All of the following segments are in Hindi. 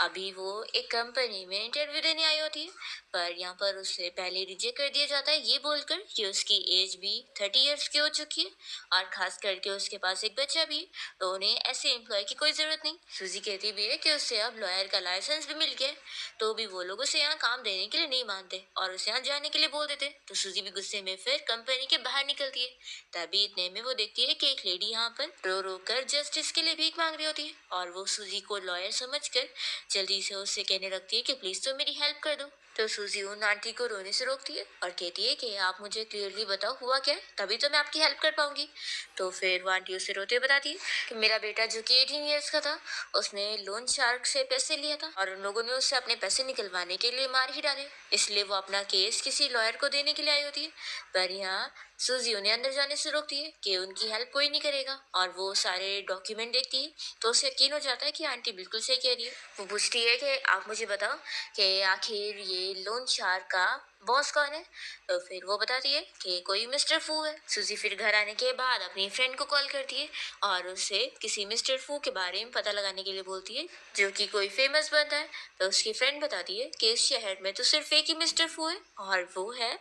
अभी वो एक कंपनी में इंटरव्यू देने आई होती है, पर यहाँ पर उसे पहले रिजेक्ट कर दिया जाता है ये बोलकर कि उसकी एज भी 30 ईयर्स की हो चुकी है और खास करके उसके पास एक बच्चा भी है, तो उन्हें ऐसे एम्प्लॉय की कोई ज़रूरत नहीं। सूजी कहती भी है कि उससे अब लॉयर का लाइसेंस भी मिल गया है, तो भी वो लोग उसे यहाँ काम देने के लिए नहीं मानते और उसे यहाँ जाने के लिए बोल देते। तो सूजी भी गुस्से में फिर कंपनी के बाहर निकलती है। तभी इतने में वो देखती है कि एक लेडी यहाँ पर रो रो कर जस्टिस के लिए भीख मांग रही होती है और वो सूजी को लॉयर समझकर जल्दी से उससे कहने लगती है कि प्लीज तो मेरी हेल्प कर दो। तो सूजी उन आंटी को रोने से रोकती है और कहती है कि आप मुझे क्लियरली बताओ हुआ क्या है, तभी तो मैं आपकी हेल्प कर पाऊंगी। तो फिर वो आंटी उसे रोते हुए बताती है कि मेरा बेटा जो कि 18 ईयर्स का था, उसने लोन शार्क से पैसे लिया था और उन लोगों ने उससे अपने पैसे निकलवाने के लिए मार ही डाले, इसलिए वो अपना केस किसी लॉयर को देने के लिए आई होती है। पर यहाँ सूजी उन्हें अंदर जाने से रोकती है कि उनकी हेल्प कोई नहीं करेगा और वो सारे डॉक्यूमेंट देखती है तो उसे यकीन हो जाता है कि आंटी बिल्कुल सही कह रही है। वो पूछती है कि आप मुझे बताओ कि आखिर ये लोन शार्क का बॉस कौन है। तो फिर वो बताती है कि कोई मिस्टर फू है। सूजी फिर घर आने के बाद अपनी फ्रेंड को कॉल करती है और उससे किसी मिस्टर फू के बारे में पता लगाने के लिए बोलती है जो कि कोई फेमस बंदा है। तो उसकी फ्रेंड बताती है कि इस शहर में तो सिर्फ एक ही मिस्टर फू है और वो है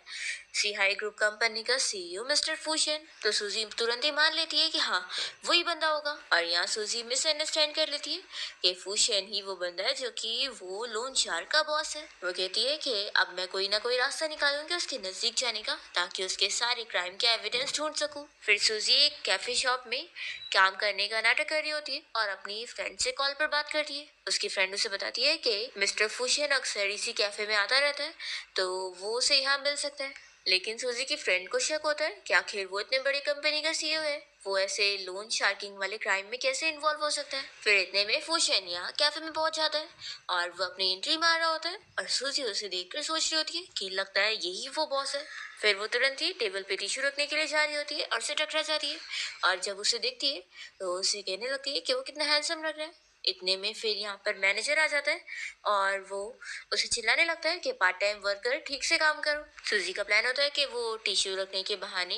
सीहाई ग्रुप कंपनी का सीईओ मिस्टर फूशन। तो सूजी तुरंत ही मान लेती है कि हाँ वही बंदा होगा और यहाँ सूजी मिसअंडरस्टैंड कर लेती है कि फूशन ही वो बंदा है जो कि वो लोन शार्क का बॉस है। वो कहती है कि अब मैं कोई ना कोई रास्ता निकालूंगी उसके नजदीक जाने का ताकि उसके सारे क्राइम के एविडेंस ढूंढ सकूं। फिर सूजी एक कैफे शॉप में काम करने का नाटक कर रही होती है और अपनी फ्रेंड से कॉल पर बात करती है। उसकी फ्रेंड उसे बताती है कि मिस्टर फूशन अक्सर इसी कैफे में आता रहता है, तो वो उसे यहाँ मिल सकता है। लेकिन सूजी की फ्रेंड को शक होता है कि आखिर वो इतने बड़ी कंपनी का सीईओ है, वो ऐसे लोन शार्किंग वाले क्राइम में कैसे इन्वॉल्व हो सकता है। फिर इतने में फूशन यहाँ कैफे में पहुंच जाता है और वो अपनी एंट्री मार रहा होता है और सूजी उसे देखकर सोच रही होती है कि लगता है यही वो बॉस है। फिर वो तुरंत ही टेबल पे टिश्यू रखने के लिए जा रही होती है और उसे टकरा जाती है और जब उसे देखती है तो उसे कहने लगती है कि वो कितना हैंडसम लग रहा है। इतने में फिर यहाँ पर मैनेजर आ जाता है और वो उसे चिल्लाने लगता है कि पार्ट टाइम वर्कर ठीक से काम करो। सूजी का प्लान होता है कि वो टिश्यू रखने के बहाने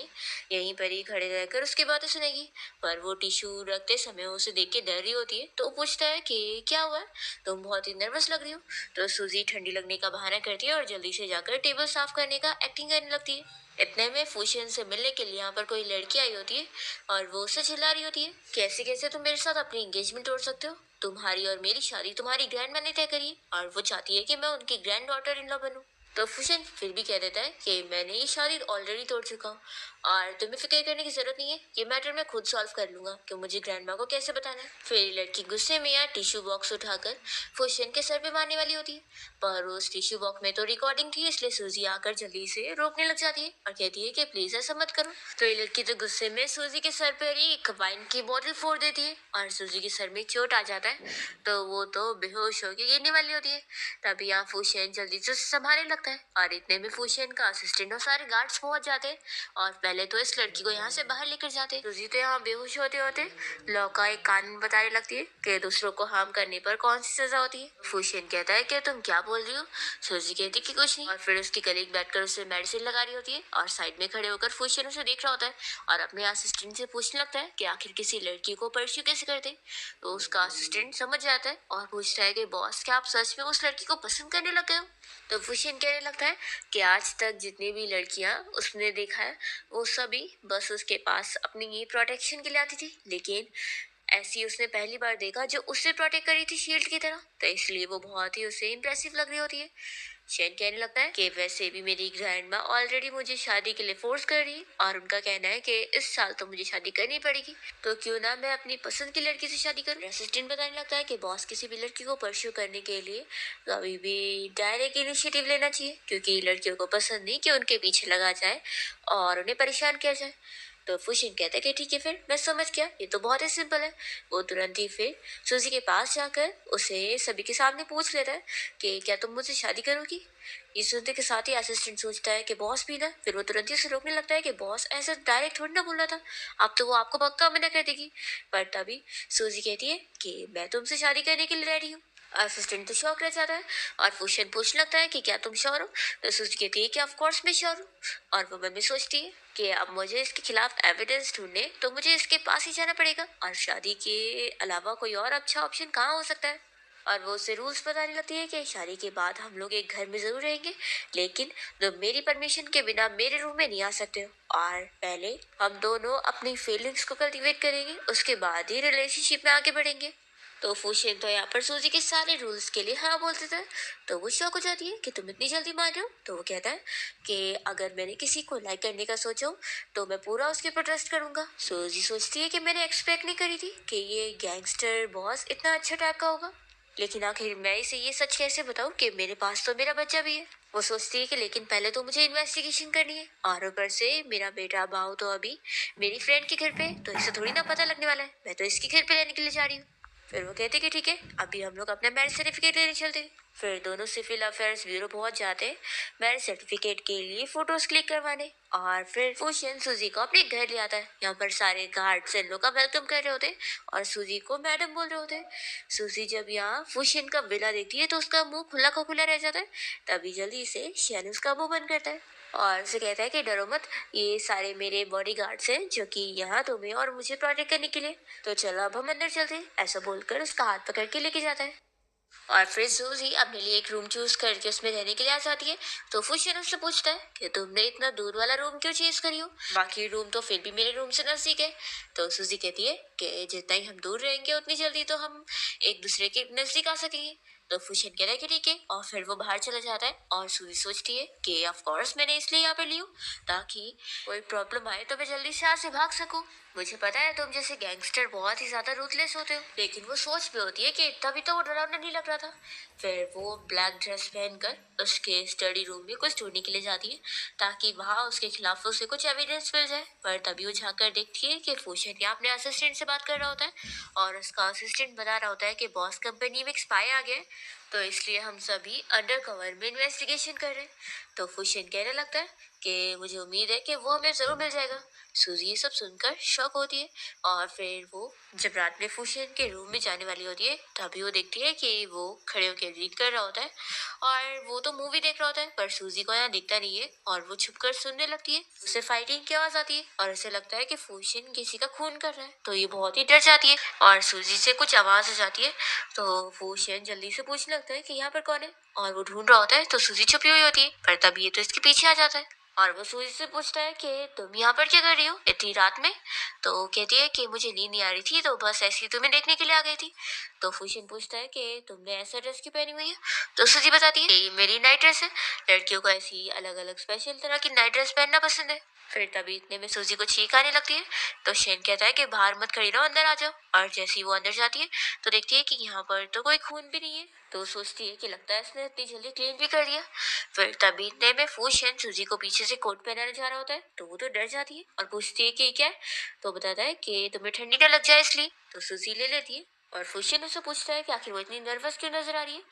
यहीं पर ही खड़े रहकर उसकी बातें सुनेगी, पर वो टिश्यू रखते समय उसे देख के डर रही होती है तो पूछता है कि क्या हुआ है, तुम बहुत ही नर्वस लग रही हो। तो सूजी ठंडी लगने का बहाना करती है और जल्दी से जाकर टेबल साफ करने का एक्टिंग करने लगती है। इतने में फूशन से मिलने के लिए यहाँ पर कोई लड़की आई होती है और वो उसे चिल्ला रही होती है कैसे कैसे तुम मेरे साथ अपनी एंगेजमेंट तोड़ सकते हो, तुम्हारी और मेरी शादी तुम्हारी ग्रैंड मैम ने तय करी है और वो चाहती है कि मैं उनकी ग्रैंड डॉटर इन लॉ बनूं। तो फुशन फिर भी कह देता है कि मैंने ये शादी ऑलरेडी तोड़ चुका हूँ और तुम्हें फिक्र करने की जरूरत नहीं है, ये मैटर मैं खुद सॉल्व कर लूंगा कि मुझे ग्रैंड माँ को कैसे बताना है। फिर लड़की गुस्से में यार टिश्यू बॉक्स उठाकर फुशन के सर पे मारने वाली होती है, पर उस टिश्यू बॉक्स में तो रिकॉर्डिंग थी इसलिए सूजी आकर जल्दी से रोकने लग जाती है और कहती है कि प्लीज ऐसा मत करो। तो ये लड़की तो गुस्से में सूजी के सर पर ही एक वाइन की बोतल फोड़ देती है और सूजी के सर में चोट आ जाता है, तो वो तो बेहोश होकर गिरने वाली होती है। तभी यहाँ फूशन जल्दी से उसे संभालने लगता है और इतने में फूशन का असिस्टेंट और सारे गार्ड्स पहुंच जाते हैं और पहले तो इस लड़की को यहाँ से बाहर लेकर जाते हैं। सूजी तो यहाँ बेहोश होते होते लॉ का एक कानून बताने लगती है कि दूसरों को हार्म करने पर कौन सी सजा होती है। फूशन कहता है कि तुम क्या बोल रही हो। सूजी कहती कि कुछ नहीं और फिर उसकी कलीग बैठकर उसे मेडिसिन लगा रही होती है और साइड में खड़े होकर फूशन उसे देख रहा होता है और अपने असिस्टेंट से पूछने लगता है कि आखिर किसी लड़की को परस्यू कैसे करते। तो उसका असिस्टेंट समझ जाता है और पूछता है कि बॉस क्या आप सच में उस लड़की को पसंद करने लग गए हो। तो फुशिन कहने लगता है कि आज तक जितनी भी लड़कियां उसने देखा है वो सभी बस उसके पास अपनी ये प्रोटेक्शन के लिए आती थी, लेकिन ऐसी उसने पहली बार देखा जो उससे प्रोटेक्ट करी थी शील्ड की तरह, तो इसलिए वो बहुत ही उसे इम्प्रेसिव लग रही होती है। शेन कहने लगता है कि वैसे भी मेरी ग्रैंड माँ ऑलरेडी मुझे शादी के लिए फोर्स कर रही है और उनका कहना है कि इस साल तो मुझे शादी करनी पड़ेगी, तो क्यों ना मैं अपनी पसंद की लड़की से शादी करूं। असिस्टेंट बताने लगता है कि बॉस किसी भी लड़की को परस्यू करने के लिए कभी भी डायरेक्ट इनिशिएटिव लेना चाहिए, क्योंकि लड़कियों को पसंद नहीं कि उनके पीछे लगा जाए और उन्हें परेशान किया जाए। तो फुशिन कहता है कि ठीक है फिर मैं समझ गया, ये तो बहुत ही सिंपल है। वो तुरंत ही फिर सूजी के पास जाकर उसे सभी के सामने पूछ लेता है कि क्या तुम मुझसे शादी करोगी। ये सुनते के साथ ही असिस्टेंट सोचता है कि बॉस भी ना, फिर वो तुरंत ही उसे रोकने लगता है कि बॉस ऐसा डायरेक्ट थोड़ी ना बोलना था, अब तो वो आपको पक्का मना कर देगी। पर तभी सूजी कहती है कि मैं तुमसे शादी करने के लिए रेडी हूँ। असिस्टेंट तो शौक रह जाता है और फुशन पूछने लगता है कि क्या तुम श्योर हो। तो सूजी कहती है कि ऑफ कोर्स मैं श्योर हूँ और वो मन में सोचती है कि अब मुझे इसके खिलाफ एविडेंस ढूंढने तो मुझे इसके पास ही जाना पड़ेगा और शादी के अलावा कोई और अच्छा ऑप्शन कहाँ हो सकता है। और वो उसे रूल्स बताने लगती है कि शादी के बाद हम लोग एक घर में जरूर रहेंगे, लेकिन तुम मेरी परमिशन के बिना मेरे रूम में नहीं आ सकते हो, और पहले हम दोनों अपनी फीलिंग्स को कल्टीवेट करेंगे, उसके बाद ही रिलेशनशिप में आगे बढ़ेंगे। तो फुशियन तो यहाँ पर सूजी के सारे रूल्स के लिए हाँ बोलते थे। तो वो शौक हो जाती है कि तुम इतनी जल्दी मान रहे हो। तो वो कहता है कि अगर मैंने किसी को लाइक करने का सोचा हो तो मैं पूरा उसके ऊपर ट्रस्ट करूंगा। सूजी सोचती है कि मैंने एक्सपेक्ट नहीं करी थी कि ये गैंगस्टर बॉस इतना अच्छा टाइप का होगा, लेकिन आखिर मैं इसे ये सच कैसे बताऊं कि मेरे पास तो मेरा बच्चा भी है। वो सोचती है कि लेकिन पहले तो मुझे इन्वेस्टिगेशन करनी है, और ऊपर से मेरा बेटा बाऊ तो अभी मेरी फ्रेंड के घर पे है, तो इसे थोड़ी ना पता लगने वाला है, मैं तो इसके घर पे रहने के लिए जा रही हूँ। फिर वो कहते कि ठीक है, अभी हम लोग अपना मैरिज सर्टिफिकेट लेने चलते हैं। फिर दोनों सिविल अफेयर्स ब्यूरो पहुंच जाते हैं मैरिज सर्टिफिकेट के लिए फोटोज क्लिक करवाने। और फिर फुशियन सूजी को अपने घर ले आता है। यहाँ पर सारे गार्ड्स इन लोग का वेलकम कर रहे होते हैं और सूजी को मैडम बोल रहे होते हैं। सूजी जब यहाँ फुशियन का विला देखती है तो उसका मुंह खुला का खुला रह जाता है। तभी जल्दी से शियान उसका मुंह बंद करता है और उसे कहता है कि डरो मत, ये सारे मेरे बॉडीगार्ड्स हैं जो कि यहाँ तुम्हें और मुझे प्रोटेक्ट करने के लिए। तो चलो अब हम अंदर चलते हैं, ऐसा बोलकर उसका हाथ पकड़ के लेके जाता है। और फिर सूजी अपने लिए एक रूम चूज करके उसमें रहने के लिए आ जाती है। तो फुशियन उससे पूछता है कि तुमने इतना दूर वाला रूम क्यों चेंज करी हो, बाकी रूम तो फिर भी मेरे रूम से नजदीक है। तो सूजी कहती है कि जितना ही हम दूर रहेंगे उतनी जल्दी तो हम एक दूसरे के नजदीक आ सकेंगे। तो फुशियन कहता है कि ठीक है, और फिर वो बाहर चला जाता है। और सूजी सोचती है कि ऑफ कोर्स मैंने इसलिए यहाँ पे ली हूँ ताकि कोई प्रॉब्लम आए तो मैं जल्दी से यहाँ से भाग सकूं। मुझे पता है तुम जैसे गैंगस्टर बहुत ही ज्यादा रूथलेस होते हो, लेकिन वो सोच भी होती है कि इतना भी तो वो डरावना नहीं लग रहा था। फिर वो ब्लैक ड्रेस पहनकर उसके स्टडी रूम में कुछ ढूंढने के लिए जाती है ताकि वहाँ उसके खिलाफ उसे कुछ एविडेंस मिल जाए। पर तभी वो झाँक कर देखती है कि फुशियन यहाँ अपने असिस्टेंट से बात कर रहा होता है और उसका असिस्टेंट बता रहा होता है कि बॉस कंपनी में एक स्पाई आ गया है, तो इसलिए हम सभी अंडर कवर में इन्वेस्टिगेशन कर रहे हैं। तो फुशियन कहने लगता है कि मुझे उम्मीद है कि वो हमें जरूर मिल जाएगा। सूजी ये सब सुनकर शॉक होती है और फिर वो जब रात में फुशियन के रूम में जाने वाली होती है तभी वो देखती है कि वो खड़े होकर रीड कर रहा होता है और वो तो मूवी देख रहा होता है, पर सूजी को यहाँ दिखता नहीं है और वो छुपकर सुनने लगती है। उसे फाइटिंग की आवाज आती है और उसे लगता है कि फुशियन किसी का खून कर रहा है, तो ये बहुत ही डर जाती है और सूजी से कुछ आवाज आ जाती है। तो फुशियन जल्दी से पूछने लगता है कि यहाँ पर कौन है, और वो ढूंढ रहा होता है तो सूजी छुपी हुई होती है, पर तभी ये तो इसके पीछे आ जाता है और वो सूजी से पूछता है कि तुम यहाँ पर क्या कर रही हो इतनी रात में। तो वो कहती है कि मुझे नींद नहीं आ रही थी तो बस ऐसे ही तुम्हें देखने के लिए आ गई थी। तो फुशियन पूछता है कि तुमने ऐसा ड्रेस क्यों पहनी हुई है। तो सूजी बताती है कि ये मेरी नाइट ड्रेस है, लड़कियों को ऐसी अलग अलग स्पेशल तरह की नाइट ड्रेस पहनना पसंद है। फिर तभी इतने में सूजी को छींक आने लगती है। तो शेन कहता है कि बाहर मत खड़ी रहो, अंदर आ जाओ। और जैसे ही वो अंदर जाती है तो देखती है कि यहाँ पर तो कोई खून भी नहीं है। तो सोचती है कि लगता है इसने इतनी जल्दी क्लीन भी कर दिया। फिर तभी इतने में फुशियन सूजी को पीछे से कोट पहनाने जा रहा होता है, तो वो तो डर जाती है और पूछती है कि क्या है। तो बताता है कि तुम्हें ठंडी ना लग जाए इसलिए। तो सूजी ले लेती है और फुशियन उससे पूछता है कि आखिर वो इतनी नर्वस क्यों नजर आ रही है।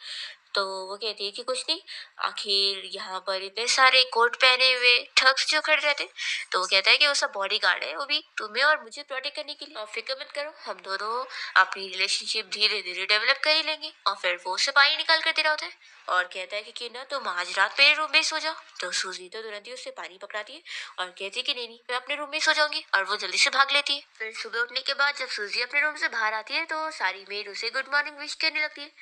तो वो कहती है कि कुछ नहीं, आखिर यहाँ पर इतने सारे कोट पहने हुए ठग्स जो खड़े रहते। तो वो कहता है कि वो सब बॉडी गार्ड है, वो भी तुम्हें और मुझे प्रोटेक्ट करने के लिए, और फिक्र मत करो, हम दोनों अपनी रिलेशनशिप धीरे धीरे डेवलप कर ही लेंगे। और फिर वो सिपाही निकाल कर दे रहा होता है और कहता है कि क्यों ना तुम आज रात मेरे रूम में सो जाओ। तो सूजी तो तुरंत ही उससे पानी पकड़ाती है और कहती है कि नहीं नहीं, मैं अपने रूम में सो जाऊंगी, और वो जल्दी से भाग लेती है। फिर सुबह उठने के बाद जब सूजी अपने रूम से बाहर आती है तो सारी मेड उसे गुड मॉर्निंग विश करने लगती है।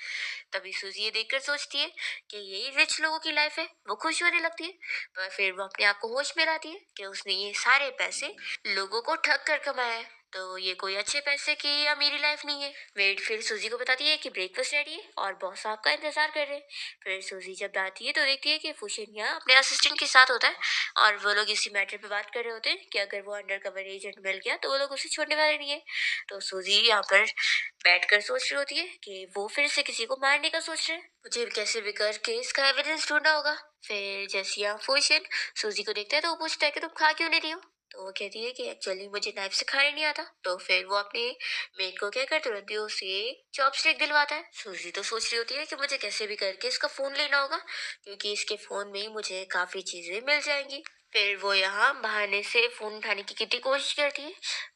तभी सूजी ये देखकर सोचती है कि यही रिच लोगों की लाइफ है, वो खुश होने लगती है। पर फिर वो अपने आप को होश में लाती है कि उसने ये सारे पैसे लोगों को ठग कर कमाया है, तो ये कोई अच्छे पैसे की अमीरी लाइफ नहीं है। मेड फिर सूजी को बताती है कि ब्रेकफास्ट रेडी है और बॉस आपका इंतजार कर रहे हैं। फिर सूजी जब आती है तो देखती है कि फुशियन यहाँ अपने असिस्टेंट के साथ होता है और वो लोग इसी मैटर पे बात कर रहे होते हैं कि अगर वो अंडर कवर एजेंट मिल गया तो वो लोग उसे छोड़ने वाले नहीं है। तो सूजी यहाँ पर बैठकर सोच रही होती है कि वो फिर से किसी को मारने का सोच रहे हैं, मुझे कैसे भी करके इसका एविडेंस ढूंढना होगा। फिर जैसे यहाँ फुशियन सूजी को देखता है तो वो पूछता है कि तुम खा क्यों नहीं रही हो। तो वो कहती है कि एक्चुअली मुझे नाइफ से खाना नहीं आता। तो फिर वो अपने मेड को कहकर तुरंत ही उसे चॉपस्टिक दिलवाता है। सूजी तो सोच रही होती है कि मुझे कैसे भी करके इसका फोन लेना होगा क्योंकि इसके फोन में ही मुझे काफी चीजें मिल जाएंगी। फिर वो यहाँ बहाने से फोन उठाने की कितनी कोशिश करती है,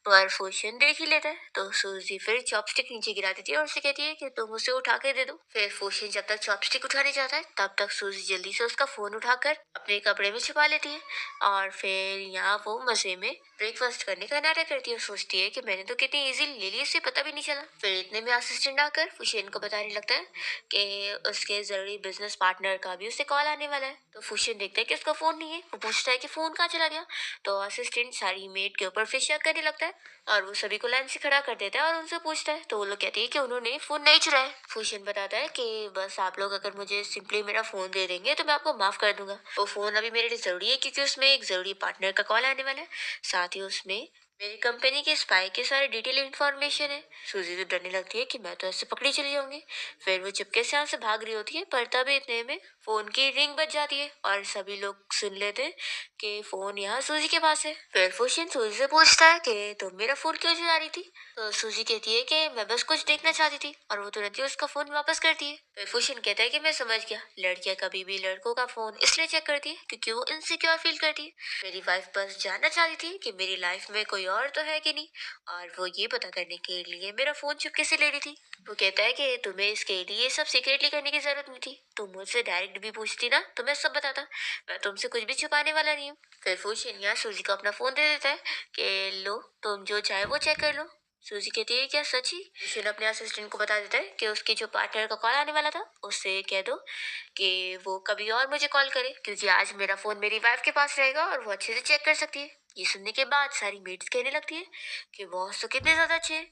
पर फूशन देख ही लेता है। तो सूजी फिर चॉपस्टिक नीचे गिरा देती है और उसे कहती है कि तुम उसे उठा के दे दो। फिर फूशन जब तक चॉपस्टिक उठाने जाता है तब तक सूजी जल्दी से उसका फोन उठाकर अपने कपड़े में छुपा लेती है। और फिर यहाँ वो मजे में ब्रेकफास्ट करने का नाटक करती है और सोचती है कि मैंने तो कितनी इजी ले ली, इससे पता भी नहीं चला। फिर इतने में असिस्टेंट आकर फुशियन को बताने लगता है कि उसके जरूरी बिजनेस पार्टनर का भी उसे कॉल आने वाला है। तो फुशियन देखता है कि उसका फोन नहीं है, वो पूछता है कि फोन कहाँ चला गया। तो असिस्टेंट सारी मेड के ऊपर फिर शक करने लगता है और वो सभी को लाइन से खड़ा कर देता है और उनसे पूछता है। तो वो लोग कहती है कि उन्होंने फोन नहीं चुराया। फुशियन बताता है कि बस आप लोग अगर मुझे सिंपली मेरा फोन दे देंगे तो मैं आपको माफ कर दूंगा। वो फोन अभी मेरे लिए जरूरी है क्योंकि उसमें एक जरूरी पार्टनर का कॉल आने वाला है, साथ ही उसमें मेरी कंपनी के स्पाई के सारे डिटेल इन्फॉर्मेशन है। सूजी तो डरने लगती है कि मैं तो ऐसे पकड़ी चली जाऊंगी। फिर वो चुपके से यहाँ से भाग रही होती है, पर तभी इतने में फोन की रिंग बज जाती है और सभी लोग सुन लेते हैं कि फोन यहाँ सूजी के पास है। फिर फुशियन सूजी से पूछता है कि तुम मेरा फोन क्यों चुरा रही थी। तो सूजी कहती है कि मैं बस कुछ देखना चाहती थी, और वो तुरंत ही उसका फोन वापस करती है। फिर फुशियन कहता है कि मैं समझ गया, लड़कियां कभी भी लड़कों का फोन इसलिए चेक करती है क्योंकि वो इनसिक्योर फील करती है। मेरी वाइफ बस जानना चाहती थी कि मेरी लाइफ में कोई और तो है कि नहीं, और वो ये पता करने के लिए मेरा फोन चुपके से ले रही थी। वो कहता है कि तुम्हें इसके लिए सब सीक्रेटली करने की जरूरत नहीं थी, तुम मुझसे डायरेक्ट भी पूछती ना तो मैं सब बताता, मैं तुमसे कुछ भी छुपाने वाला नहीं हूँ। फिर फुशियन यहाँ सूजी को अपना फोन दे देता है कि लो तुम जो चाहे वो चेक कर लो। सूजी कहती है क्या सच ही। फुशियन अपने असिस्टेंट को बता देता है कि उसके जो पार्टनर का कॉल आने वाला था उससे कह दो कि वो कभी और मुझे कॉल करे, क्योंकि आज मेरा फोन मेरी वाइफ के पास रहेगा और वो अच्छे से चेक कर सकती है। ये सुनने के बाद सारी मेट्स कहने लगती है कि बॉस तो कितने ज्यादा अच्छे हैं।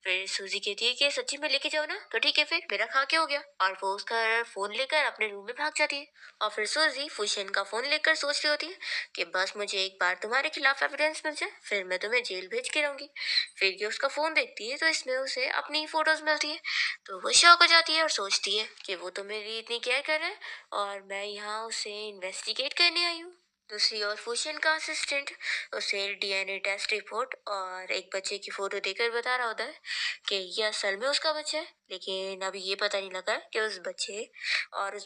फिर सूजी कहती है कि सच्ची में लेके जाओ ना, तो ठीक है फिर मेरा खा के हो गया, और वो उसका फोन लेकर अपने रूम में भाग जाती है। और फिर सूजी फुशियन का फोन लेकर सोच रही होती है कि बस मुझे एक बार तुम्हारे खिलाफ एविडेंस मिल जाए फिर मैं तुम्हें जेल भेज के रहूंगी। फिर ये उसका फोन देखती है तो इसमें उसे अपनी फोटोज मिलती है। तो वो शॉक हो जाती है और सोचती है कि वो तो मेरी इतनी केयर कर रहा है और मैं यहाँ उसे इन्वेस्टिगेट करने आई हूँ। दूसरी ओर फुशियन का असिस्टेंट उसे डीएनए टेस्ट रिपोर्ट और एक बच्चे की फोटो देकर बता रहा होता है कि ये असल में उसका बच्चा है, लेकिन अभी ये पता नहीं लगा कि उस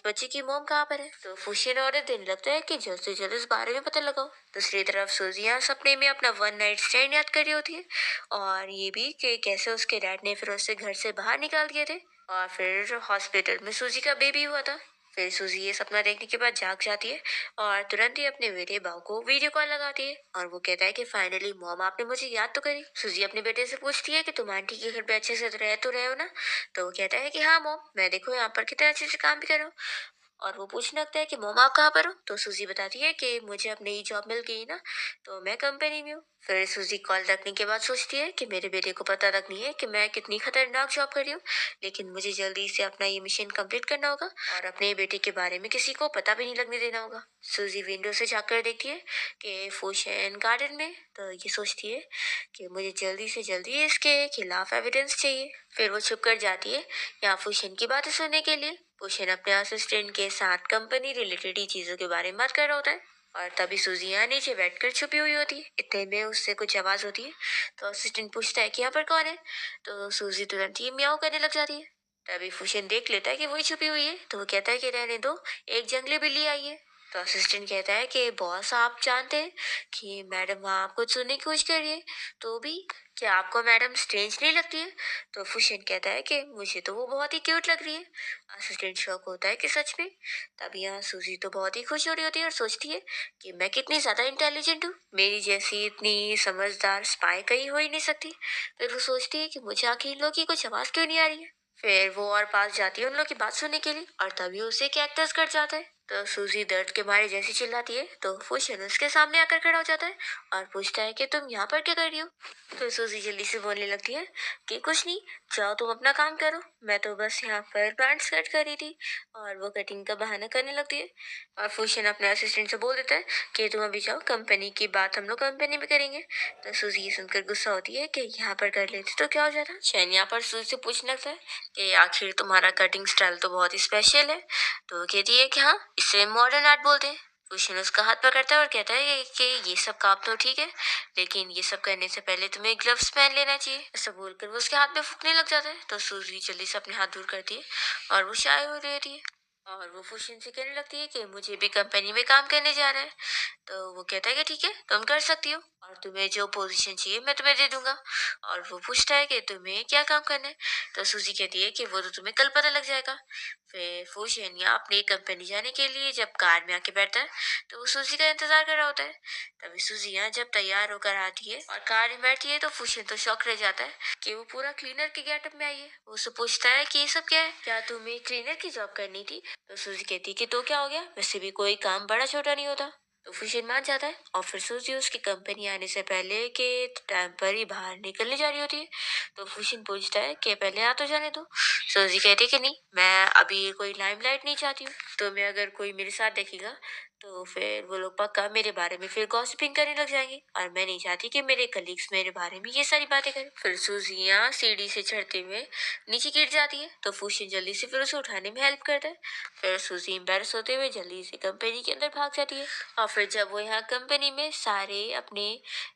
बच्चे की मॉम कहाँ पर है। तो फुशियन ऑर्डर देने लगता है कि जल्द से जल्द इस बारे में पता लगाओ। दूसरी तरफ सूजिया सपने में अपना वन नाइट स्टैंड याद कर रही होती है, और ये भी कि कैसे उसके डैड ने फिर उसे घर से बाहर निकाल दिए थे और फिर हॉस्पिटल में सूजी का बेबी हुआ था। फिर सूजी ये सपना देखने के बाद जाग जाती है और तुरंत ही अपने बेटे बाव को वीडियो कॉल लगाती है और वो कहता है कि फाइनली मॉम आपने मुझे याद तो करी। सूजी अपने बेटे से पूछती है कि तुम आंटी के घर पे अच्छे से तो रहे हो ना। तो वो कहता है कि हाँ मॉम, मैं देखो यहाँ पर कितने अच्छे से काम भी कर रहा हूँ। और वो पूछने लगता है कि मॉम आप कहाँ पर हो। तो सूजी बताती है कि मुझे अब नई जॉब मिल गई ना, तो मैं कंपनी में हूँ। फिर सूजी कॉल रखने के बाद सोचती है कि मेरे बेटे को पता तक नहीं है कि मैं कितनी खतरनाक जॉब कर रही हूँ, लेकिन मुझे जल्दी से अपना ये मिशन कंप्लीट करना होगा और अपने बेटे के बारे में किसी को पता भी नहीं लगने देना होगा। सूजी विंडो से झाँक देखती है कि फुशियन गार्डन में, तो ये सोचती है कि मुझे जल्दी से जल्दी इसके खिलाफ एविडेंस चाहिए। फिर वो छुप कर जाती है यहाँ फुशियन की बातें सुनने के लिए। फुशियन अपने असिस्टेंट के साथ कंपनी रिलेटेड ही चीजों के बारे में बात कर रहा होता है, और तभी सूजी यहाँ नीचे बैठकर छुपी हुई होती है। इतने में उससे कुछ आवाज होती है, तो असिस्टेंट पूछता है कि यहाँ पर कौन है। तो सूजी तुरंत ही म्याऊं करने लग जाती है। तभी फुशियन देख लेता है कि वही छुपी हुई है, तो वो कहता है कि रहने दो, एक जंगली बिल्ली आई है। तो असिस्टेंट कहता है कि बॉस आप जानते हैं कि मैडम वहाँ आपको सुनने की कोशिश कर रही है, तो भी क्या आपको मैडम स्ट्रेंज नहीं लगती है। तो फुशियन कहता है कि मुझे तो वो बहुत ही क्यूट लग रही है। असिस्टेंट शॉक होता है कि सच में। तभी यहाँ सूजी तो बहुत ही खुश हो रही होती है और सोचती है कि मैं कितनी ज्यादा इंटेलिजेंट हूँ, मेरी जैसी इतनी समझदार स्पाई कहीं हो ही नहीं सकती। फिर वो सोचती है कि मुझे आखिर इन लोगों की कुछ आवाज क्यों नहीं आ रही है। फिर वो और पास जाती है उन लोग की बात सुनने के लिए, और तभी उसे कैक्टस कट जाता है। तो सूजी दर्द के मारे जैसी चिल्लाती है तो फुशियन उसके सामने आकर खड़ा हो जाता है और पूछता है कि तुम यहाँ पर क्या कर रही हो। तो सूजी जल्दी से बोलने लगती है कि कुछ नहीं, जाओ तुम अपना काम करो, मैं तो बस यहाँ पर प्लांट्स कट कर रही थी। और वो कटिंग का बहाना करने लगती है, और फुशियन अपने असिस्टेंट से बोल देता है कि तुम अभी जाओ, कंपनी की बात हम लोग कंपनी में करेंगे। तो सूजी ये सुनकर गुस्सा होती है कि यहाँ पर कर लेते तो क्या हो जाता। शैन यहाँ पर सूजी से पूछने लगता है कि आखिर तुम्हारा कटिंग स्टाइल तो बहुत ही स्पेशल है। तो वो कहती है कि हाँ, इसे मॉडर्न आर्ट बोलते हैं। कुशन उसका हाथ पकड़ता है और कहता है कि ये सब काम तो ठीक है, लेकिन ये सब करने से पहले तुम्हें ग्लव्स पहन लेना चाहिए। ऐसा बोलकर वो उसके हाथ में फूकने लग जाता है। तो सूजी जल्दी से अपने हाथ दूर करती है और वो शाय हो रही होती है, और वो फुशियन से कहने लगती है कि मुझे भी कंपनी में काम करने जा रहा है। तो वो कहता है कि ठीक है, तुम कर सकती हो और तुम्हें जो पोजीशन चाहिए मैं तुम्हें दे दूंगा। और वो पूछता है कि तुम्हें क्या काम करना है। तो सूजी कहती है कि वो तो तुम्हें कल पता लग जाएगा। फिर फूशियन यहाँ अपनी कंपनी जाने के लिए जब कार में आके बैठता है तो वो सूजी का इंतजार कर रहा होता है। तभी सूजी यहाँ जब तैयार होकर आती है और कार में बैठती है तो फूशियन तो शॉक रह जाता है कि वो पूरा क्लीनर के गेटअप में आई है। वो उससे पूछता है कि ये सब क्या है, क्या तुम्हें क्लीनर की जॉब करनी थी। तो सूजी कहती है कि तो क्या हो गया, वैसे भी कोई काम बड़ा छोटा नहीं होता। तो फुशिन मान जाता है और फिर सूजी उसकी कंपनी आने से पहले के टाइम पर ही बाहर निकलने जा रही होती है। तो फुशिन पूछता है कि पहले आ तो जाने दो। सूजी कहती है कि नहीं, मैं अभी कोई लाइमलाइट नहीं चाहती हूँ। तो मैं अगर कोई मेरे साथ देखेगा तो फिर वो लोग पक्का मेरे बारे में फिर गॉसिपिंग करने लग जाएंगे और मैं नहीं चाहती कि मेरे कलीग्स मेरे बारे में ये सारी बातें करें। फिर सूजी यहाँ सीढ़ी से चढ़ते हुए नीचे गिर जाती है तो फुशिन जल्दी से फिर उसे उठाने में हेल्प करता है। फिर सूजी एम्बेरस होते हुए जल्दी से कंपनी के अंदर भाग जाती है। और फिर जब वो यहाँ कंपनी में सारे अपने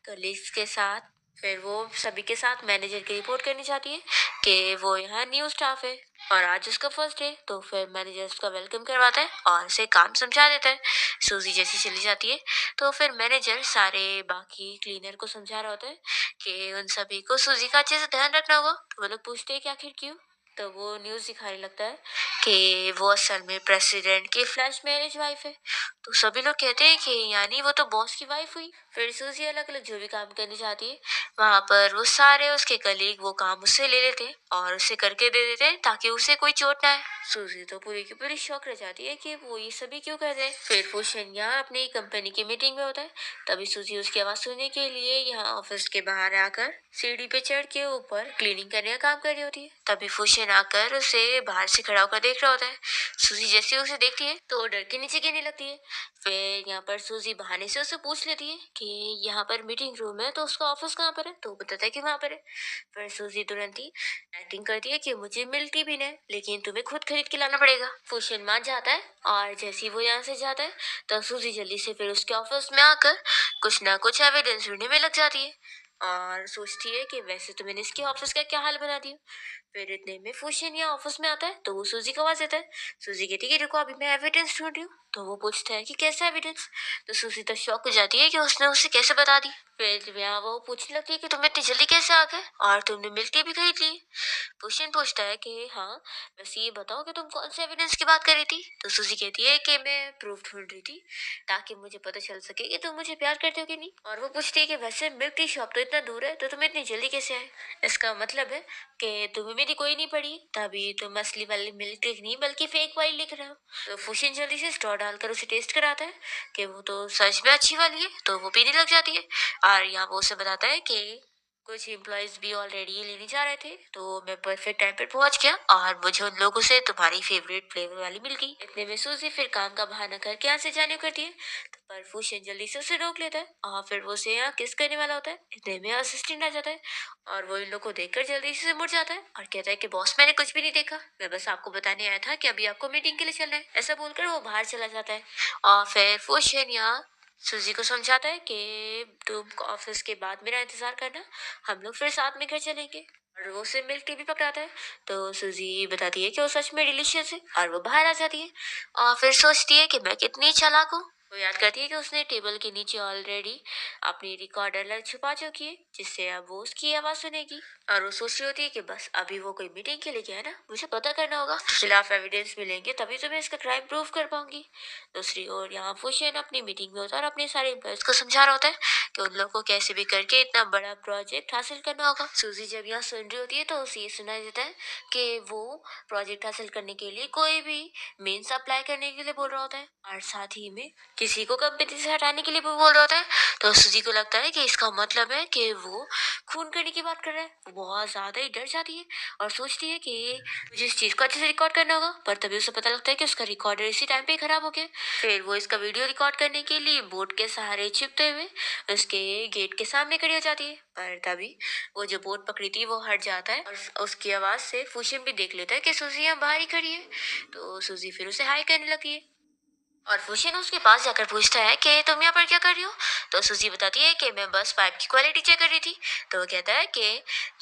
कलीग्स के साथ फिर वो सभी के साथ मैनेजर की रिपोर्ट करनी चाहती है कि वो यहाँ न्यू स्टाफ है और आज उसका फर्स्ट डे। तो फिर मैनेजर उसका वेलकम करवाता है और उसे काम समझा देता है। सूजी जैसी चली जाती है तो फिर मैनेजर सारे बाकी क्लीनर को समझा रहा होता है कि उन सभी को सूजी का अच्छे से ध्यान रखना होगा। तो वो लोग पूछते हैं कि आखिर क्यों। तो वो न्यूज़ दिखाने लगता है कि वो असल में प्रेसिडेंट की फ्लैश मैरिज वाइफ है। तो सभी लोग कहते हैं कि यानी वो तो बॉस की वाइफ हुई। फिर सूजी अलग अलग जो भी काम करनी चाहती है वहां पर वो सारे उसके कलीग वो काम उससे ले लेते हैं और उसे करके दे देते हैं ताकि उसे कोई चोट ना आए। सूजी तो पूरी की पूरी शौक रह जाती है कि वो ये सभी क्यों कर रहे हैं। फिर फुशन यहाँ अपनी कंपनी की मीटिंग में होता है। तभी सूजी उसकी आवाज सुनने के लिए यहाँ ऑफिस के बाहर आकर सीढ़ी पे चढ़ के ऊपर क्लीनिंग करने का काम कर रही होती है। तभी फुशन आकर उसे बाहर से खड़ा होकर देख रहा होता है। सूजी जैसे ही उसे देखती है तो वो डर के नीचे गिरने लगती है। फिर यहाँ पर सूजी बहाने से उससे पूछ लेती है कि यहाँ पर मीटिंग रूम है तो उसका ऑफिस कहाँ पर है। तो वो बताता है कि वहां पर है। फिर सूजी तुरंत ही एक्टिंग करती है कि मुझे मिलती भी नहीं लेकिन तुम्हें खुद खरीद के लाना पड़ेगा। फुशन मान जाता है और जैसे ही वो यहाँ से जाता है तो सूजी जल्दी से फिर उसके ऑफिस में आकर कुछ ना कुछ एविडेंस ढूंढने में लग जाती है और सोचती है कि वैसे तो मैंने इसके ऑफिस का क्या हाल बना दिया। फिर इतने में फुशियन यहाँ ऑफिस में आता है तो वो सूजी को आवाज देता है। सूजी कहती है कि रुको अभी मैं एविडेंस ढूंढ रही हूँ। तो वो पूछता है कि कैसा एविडेंस। तो सूजी तो शॉक हो जाती है कि उसने उसे कैसे बता दी। फिर यहाँ वो पूछने लगती है कि तुम इतनी जल्दी कैसे आ गए और तुमने मिल्क भी खरीद ली। फुशियन पूछता है कि हाँ, वैसे ये बताओ कि तुम कौन से एविडेंस की बात कर रही थी। तो सूजी कहती है कि मैं प्रूफ ढूंढ रही थी ताकि मुझे पता चल सके कि तुम मुझे प्यार करते हो कि नहीं। और वो पूछती है कि वैसे मिल्क टी शॉप तो इतना दूर है तो तुम इतनी जल्दी कैसे आए। इसका मतलब है कि तुम्हें मेरी कोई नहीं पड़ी तभी तुम असली वाली मिल्क टी नहीं बल्कि फेक वाली लिख रहे हो। तो फुशियन जल्दी से स्ट्रॉ डालकर उसे टेस्ट कराता है कि वो तो सच में अच्छी वाली है। तो वो पीने लग जाती है और यहाँ वो उसे बताता है कि कुछ एम्प्लॉयज भी ऑलरेडी लेने जा रहे थे तो मैं परफेक्ट टाइम पर पहुंच गया और मुझे उन लोगों से तुम्हारी फेवरेट फ्लेवर वाली मिल गई। इतने में सूजी फिर काम का बहाना करके यहाँ से जाने को करती है तो पर फुशियन जल्दी से उसे रोक लेता है और फिर वो उसे यहाँ किस करने वाला होता है। इतने में असिस्टेंट आ जाता है और वो इन लोग को देखकर जल्दी से मुड़ जाता है और कहता है कि बॉस मैंने कुछ भी नहीं देखा, मैं बस आपको बताने आया था कि अभी आपको मीटिंग के लिए चलना है। ऐसा बोलकर वो बाहर चला जाता है और फिर फुशियन यहाँ सूजी को समझाता है कि तुम ऑफिस के बाद मेरा इंतजार करना, हम लोग फिर साथ में घर चलेंगे। और वो उसे मिल्क टी भी पकड़ाता है तो सूजी बताती है कि वो सच में डिलीशियस है और वो बाहर आ जाती है और फिर सोचती है कि मैं कितनी चालाक हूँ। वो याद करती है कि उसने टेबल के नीचे ऑलरेडी अपनी रिकॉर्डर छुपा चुकी है जिससे अब वो उसकी आवाज सुनेगी। और वो सोच रही होती है कि बस अभी वो कोई मीटिंग के लिए गया है ना, मुझे पता करना होगा, खिलाफ एविडेंस मिलेंगे तभी तो मैं इसका क्राइम प्रूव कर पाऊंगी। दूसरी ओर यहाँ फुशियन अपनी मीटिंग में होता है और अपने सारे एम्प्लॉयज को समझा रहा होता है कि उन लोगों को कैसे भी करके इतना बड़ा प्रोजेक्ट हासिल करना होगा। सूजी जब यहाँ सुन रही होती है तो उसे ये सुनाई देता है कि वो प्रोजेक्ट हासिल करने के लिए कोई भी मेंस अप्लाई करने के लिए बोल रहा होता है और साथ ही में किसी को कंपनी से हटाने के लिए भी बोल रहा होता है। तो सूजी को लगता है कि इसका मतलब है कि वो खून करने की बात कर रहा है। वो बहुत ज्यादा ही डर जाती है और सोचती है कि मुझे इस चीज को अच्छे से रिकॉर्ड करना होगा। पर तभी उसे पता लगता है कि उसका रिकॉर्डर इसी टाइम पे ही खराब हो गया। फिर वो इसका वीडियो रिकॉर्ड करने के लिए बोर्ड के सहारे छिपते हुए उसके गेट के सामने खड़ी हो जाती है। पर तभी वो जो बोर्ड पकड़ी थी वो हट जाता है और उसकी आवाज से फुशियन भी देख लेता है कि सूजी यहाँ बाहर ही खड़ी है। तो सूजी फिर उसे हाई करने लगती है और फुशियन उसके पास जाकर पूछता है कि तुम यहाँ पर क्या कर रही हो। तो सूजी बताती है कि मैं बस पाइप की क्वालिटी चेक कर रही थी। तो वो कहता है कि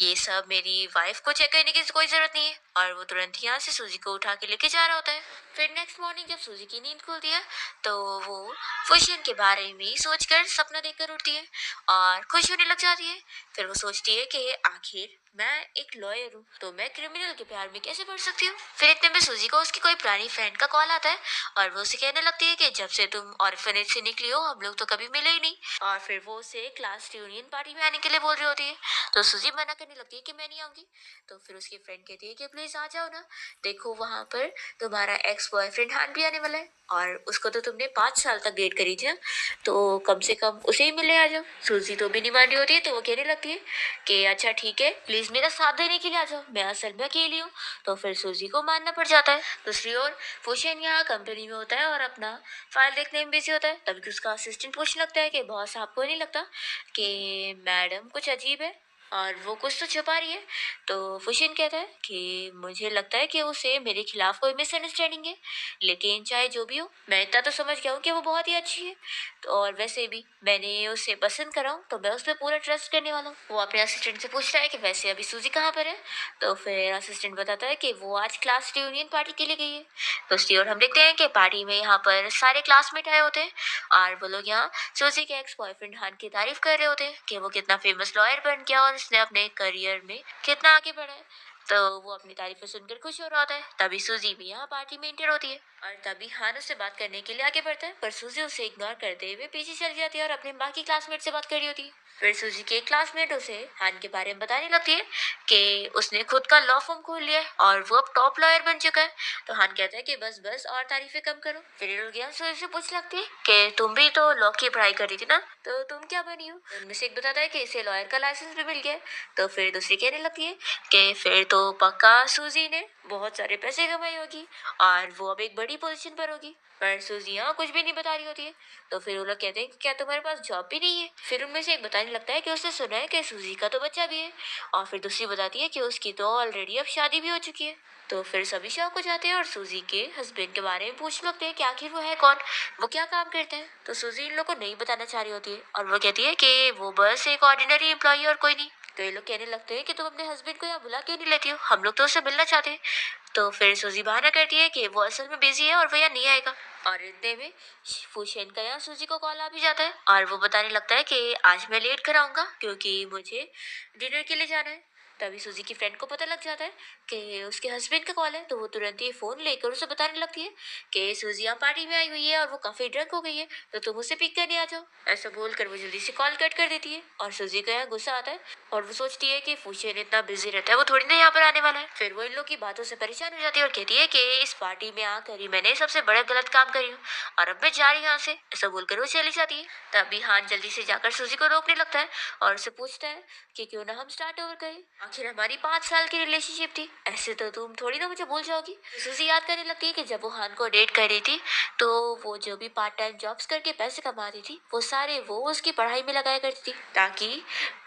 ये सब मेरी वाइफ को चेक करने की कोई जरूरत नहीं है और वो तुरंत यहाँ से सूजी को उठा के लेके जा रहा होता है। फिर नेक्स्ट मॉर्निंग जब सूजी की नींद खुलती है तो वो फुशियन के बारे में सोचकर सपना देखकर उठती है और खुश होने लग जाती है। फिर वो सोचती है कि आखिर मैं एक लॉयर हूँ तो मैं क्रिमिनल के प्यार में कैसे पड़ सकती हूँ। फिर इतने में सूजी को उसकी कोई पुरानी फ्रेंड का कॉल आता है और वो उसे कहने लगती है कि जब से तुम ऑर्फनेज से निकली हो हम लोग तो कभी मिले ही नहीं। और फिर वो उसे क्लास रियूनियन पार्टी में आने के लिए बोल रही होती है तो सूजी मना करने लगती है कि मैं नहीं आऊंगी। तो फिर उसकी फ्रेंड कहती है कि प्लीज आ जाओ ना, देखो वहां पर तुम्हारा एक्स बॉयफ्रेंड हान भी आने वाला है और उसको तो तुमने 5 साल तक डेट करी थी ना, तो कम से कम उसे ही मिलने आ जाओ। सूजी तो भी नहीं मान रही होती है तो वो कहने लगती है कि अच्छा ठीक है प्लीज मेरा साथ देने के लिए आ जाओ, मैं असल में अकेली हूँ। तो फिर सूजी को मानना पड़ जाता है। दूसरी ओर फुशियन यहाँ कंपनी में होता है और अपना फाइल देखने में बिजी होता है। तभी उसका असिस्टेंट पूछने लगता है कि बॉस आपको नहीं लगता कि मैडम कुछ अजीब है और वो कुछ तो छुपा रही है। तो फुशिन कहता है कि मुझे लगता है कि उसे मेरे खिलाफ कोई मिसअंडरस्टैंडिंग है, लेकिन चाहे जो भी हो मैं इतना तो समझ गया हूँ कि वो बहुत ही अच्छी है। तो और वैसे भी मैंने उसे पसंद करा हूँ तो मैं उस पर पूरा ट्रस्ट करने वाला हूँ। वो अपने असिस्टेंट से पूछता है कि वैसे अभी सूजी कहाँ पर है। तो फिर असिस्टेंट बताता है कि वो आज क्लास रियूनियन पार्टी के लिए गई है। तो उसकी ओर हम देखते हैं कि पार्टी में यहाँ पर सारे क्लासमेट आए होते हैं और वो लोग यहाँ सूजी के एक्स बॉयफ्रेंड हान की तारीफ कर रहे होते हैं कि वो कितना फेमस लॉयर बन गया और उसने अपने करियर में कितना आगे बढ़ा है। तो वो अपनी तारीफें सुनकर खुश हो रहा होता है। तभी सूजी भी यहाँ पार्टी में एंटर होती है और तभी हान उससे बात करने के लिए आगे बढ़ता है, पर सूजी उसे इग्नोर करते हुए पीछे चली जाती है और अपने बाकी क्लासमेट से बात कर रही होती है। फिर सूजी के क्लासमेट उसे हान के बारे में बताने लगती है कि उसने खुद का लॉ फर्म खोल लिया है और वो अब टॉप लॉयर बन चुका है। तो हान कहता है कि बस बस और तारीफें कम करो। फिर ये लोग यहाँ सूजी से पूछ लगती है कि तुम भी तो लॉ की पढ़ाई कर रही थी ना, तो तुम क्या बनी हो। उनमें से एक बताता है कि इसे लॉयर का लाइसेंस भी मिल गया है। तो फिर दूसरी कहने लगती है कि फिर तो पक्का सूजी ने बहुत सारे पैसे कमाई होगी और वो अब एक बड़ी पोजीशन पर होगी। पर सूजी यहाँ कुछ भी नहीं बता रही होती है। तो फिर वो लोग कहते हैं कि क्या तुम्हारे पास जॉब भी नहीं है। फिर उनमें से एक बताने लगता है कि उसने सुना है कि सूजी का तो बच्चा भी है और फिर दूसरी बताती है कि उसकी तो ऑलरेडी अब शादी भी हो चुकी है। तो फिर सभी शौक हो जाते हैं और सूजी के हस्बैंड के बारे में पूछ लगते हैं कि आखिर वो है कौन, वो क्या काम करते हैं। तो सूजी इन लोग को नहीं बताना चाह रही होती है और वो कहती है कि वो बस एक ऑर्डिनरी एम्प्लॉई और कोई नहीं। तो ये लोग कहने लगते हैं कि तुम अपने हस्बैंड को यहाँ बुला क्यों नहीं लेती हो, हम लोग तो उससे मिलना चाहते हैं। तो फिर सूजी बहाना करती है कि वो असल में बिजी है और वो यहाँ नहीं आएगा। और इतने में फुशियन का यहाँ सूजी को कॉल आ भी जाता है और वो बताने लगता है कि आज मैं लेट कर आऊंगा क्योंकि मुझे डिनर के लिए जाना है। तभी सूजी की फ्रेंड को पता लग जाता है कि उसके हस्बैंड का कॉल है। तो वो तुरंत ही फोन लेकर उसे बताने लगती है कि सूजी यहाँ पार्टी में आई हुई है और वो काफी ड्रंक हो गई है, तो तुम उसे पिक करने आ जाओ। ऐसा बोलकर वो जल्दी से कॉल कट कर देती है और सूजी को यहाँ गुस्सा आता है और वो सोचती है कि फुशियन इतना बिजी रहता है वो थोड़ी ना यहाँ पर आने वाला है। फिर वो इन लोग की बातों से परेशान हो जाती है और कहती है कि इस पार्टी में आकर ही मैंने सबसे बड़ा गलत काम करी हूँ और अब मैं जा रही हूँ यहाँ से। ऐसा बोलकर वो चली जाती है। तभी हान जल्दी से जाकर सूजी को रोकने लगता है और उससे पूछता है कि क्यों ना हम स्टार्ट ओवर करें, आखिर हमारी 5 साल की रिलेशनशिप थी, ऐसे तो तुम थोड़ी ना मुझे भूल जाओगी। सूजी याद करने लगती है कि जब वो हान को डेट कर रही थी तो वो जो भी पार्ट टाइम जॉब्स करके पैसे कमाती थी वो सारे वो उसकी पढ़ाई में लगाया करती थी ताकि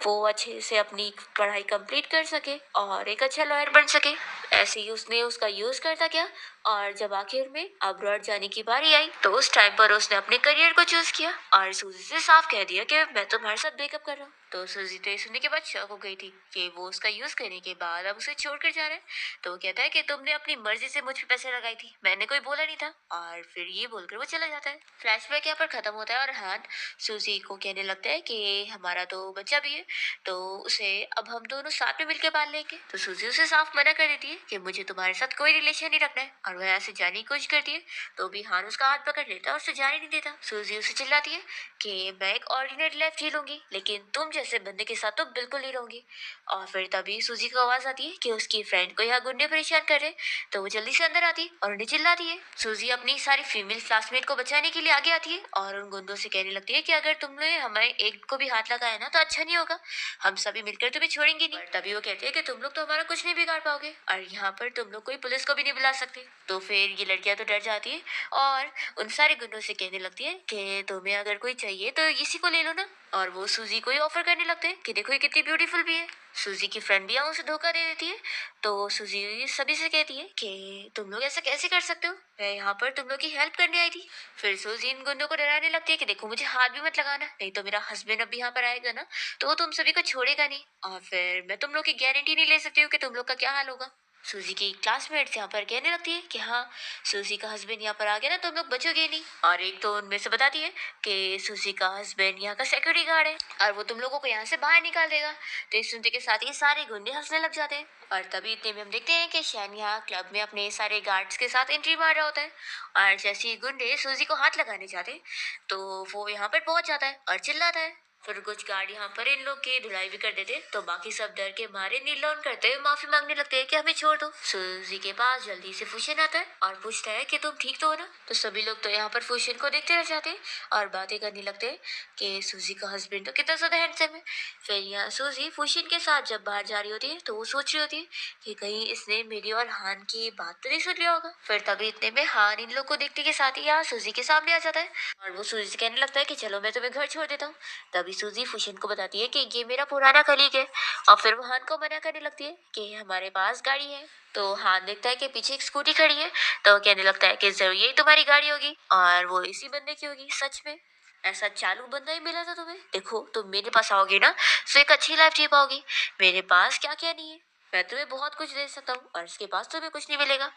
वो अच्छे से अपनी पढ़ाई कंप्लीट कर सके और एक अच्छा लॉयर बन सके। ऐसे ही उसने उसका यूज करता गया और जब आखिर में अब्रॉड जाने की बारी आई तो उस टाइम पर उसने अपने करियर को चूज किया और सूजी से साफ कह दिया कि मैं तुम्हारे साथ ब्रेकअप कर रहा हूँ। तो सूजी तो ये सुनने के बाद शॉक हो गई थी कि वो उसका यूज करने के बाद अब उसे छोड़कर जा रहा है। तो वो कहता है कि तुमने अपनी मर्जी से मुझ पे पैसे लगाई थी, मैंने कोई बोला नहीं था। और फिर ये बोलकर वो चला जाता है। फ्लैशबैक यहाँ पर खत्म होता है और हान सूजी को कहने लगता है कि हमारा तो बच्चा भी है तो उसे अब हम दोनों साथ में मिलकर पाल लेंगे। तो सूजी उसे साफ मना कर देती है कि मुझे तुम्हारे साथ कोई रिलेशन नहीं रखना है और वह यहाँ से जाने की कोशिश करती है। तो भी हान उसका हाथ पकड़ लेता है और उसे जाने नहीं देता। सूजी उसे चिल्लाती है कि मैं एक ऑर्डिनरी लाइफ जी लूंगी लेकिन तुम जैसे बंदे के साथ तो बिल्कुल नहीं रहूंगी। और फिर तभी सूजी को आवाज आती है कि उसकी फ्रेंड को यहाँ गुंडे परेशान कर रहे। तो वो जल्दी से अंदर आती है और उन्हें चिल्लाती है। सूजी अपनी सारी फीमेल क्लासमेट को बचाने के लिए आगे आती है और उन गुंडों से कहने लगती है कि अगर तुमने हमें एक को भी हाथ लगाया ना तो अच्छा नहीं होगा, हम सभी मिलकर तुम्हें छोड़ेंगे नहीं। तभी वो कहते हैं कि तुम लोग तो हमारा कुछ नहीं बिगाड़ पाओगे और यहाँ पर तुम लोग कोई पुलिस को भी नहीं बुला सकते। तो फिर ये लड़कियां तो डर जाती है और उन सारे गुंडों से कहने लगती है कि तुम्हें अगर कोई चाहिए तो इसी को ले लो ना। और वो सूजी को ही ऑफर करने लगते हैं कि देखो ये कितनी ब्यूटीफुल भी है। सूजी की फ्रेंड भी उसे धोखा दे देती है। तो सूजी सभी से कहती है कि तुम लोग ऐसा कैसे कर सकते हो, मैं यहाँ पर तुम लोग की हेल्प करने आई थी। फिर सूजी इन गुंडों को डराने लगती है कि देखो मुझे हाथ भी मत लगाना, नहीं तो मेरा हस्बैंड अब यहाँ पर आएगा ना तो वो तुम सभी को छोड़ेगा नहीं और फिर मैं तुम लोग की गारंटी नहीं ले सकती हूँ कि तुम लोग का क्या हाल होगा। सूजी की क्लासमेट्स यहाँ पर कहने लगती है कि हाँ, सूजी का हस्बैंड यहाँ पर आ गया ना, तुम लोग बचोगे नहीं। और एक तो उनमें से बताती है कि सूजी का हस्बैंड यहाँ का सिक्योरिटी गार्ड है और वो तुम लोगों को यहाँ से बाहर निकाल देगा। तो इस सुनते के साथ ही सारे गुंडे हंसने लग जाते हैं। और तभी इतने में हम देखते हैं कि शैन यहाँ क्लब में अपने सारे गार्ड्स के साथ एंट्री मार रहा होता है। और जैसे ही गुंडे सूजी को हाथ लगाने जाते हैं, तो वो यहाँ पर पहुंच जाता है और चिल्लाता है। फिर कुछ गार्ड यहाँ पर इन लोग की धुलाई भी कर देते, तो बाकी सब डर के मारे नील डाउन करते हुए माफी मांगने लगते हैं कि हमें छोड़ दो। सूजी के पास जल्दी से फुशन आता है और पूछता है कि तुम ठीक तो हो ना। तो सभी लोग तो यहाँ पर फुशन को देखते रह जाते हैं और बातें करने लगते हैं कि सूजी का हस्बैंड तो कितना ज्यादा हैंडसम है। फिर यहाँ सूजी फुशन के साथ जब बाहर जा रही होती है, तो वो सोच रही होती है कि कहीं इसने मेरी और हान की बात तो नहीं सुन लिया होगा। फिर तभी इतने में हान इन लोग को देखने के साथ ही यहाँ सूजी के सामने आ जाता है और वो सूजी से कहने लगता है कि चलो मैं तुम्हें घर छोड़ देता हूँ। तभी सूजी फुशन को बताती है कि ये मेरा पुराना कलीग है। और फिर वो हान को मना करने लगती है कि हमारे पास गाड़ी है। तो हान देखता है कि पीछे एक स्कूटी खड़ी है, तो वो कहने लगता है कि जरूर यही तुम्हारी गाड़ी होगी और वो इसी बंदे की होगी। सच में ऐसा चालू बंदा ही मिला था तुम्हें? देखो तुम मेरे पास आओगे ना, तो एक अच्छी लाइफ जी पाओगी। मेरे पास क्या क्या नहीं है, मैं तुम्हें बहुत कुछ दे सकता हूँ और इसके पास तुम्हें कुछ नहीं मिलेगा।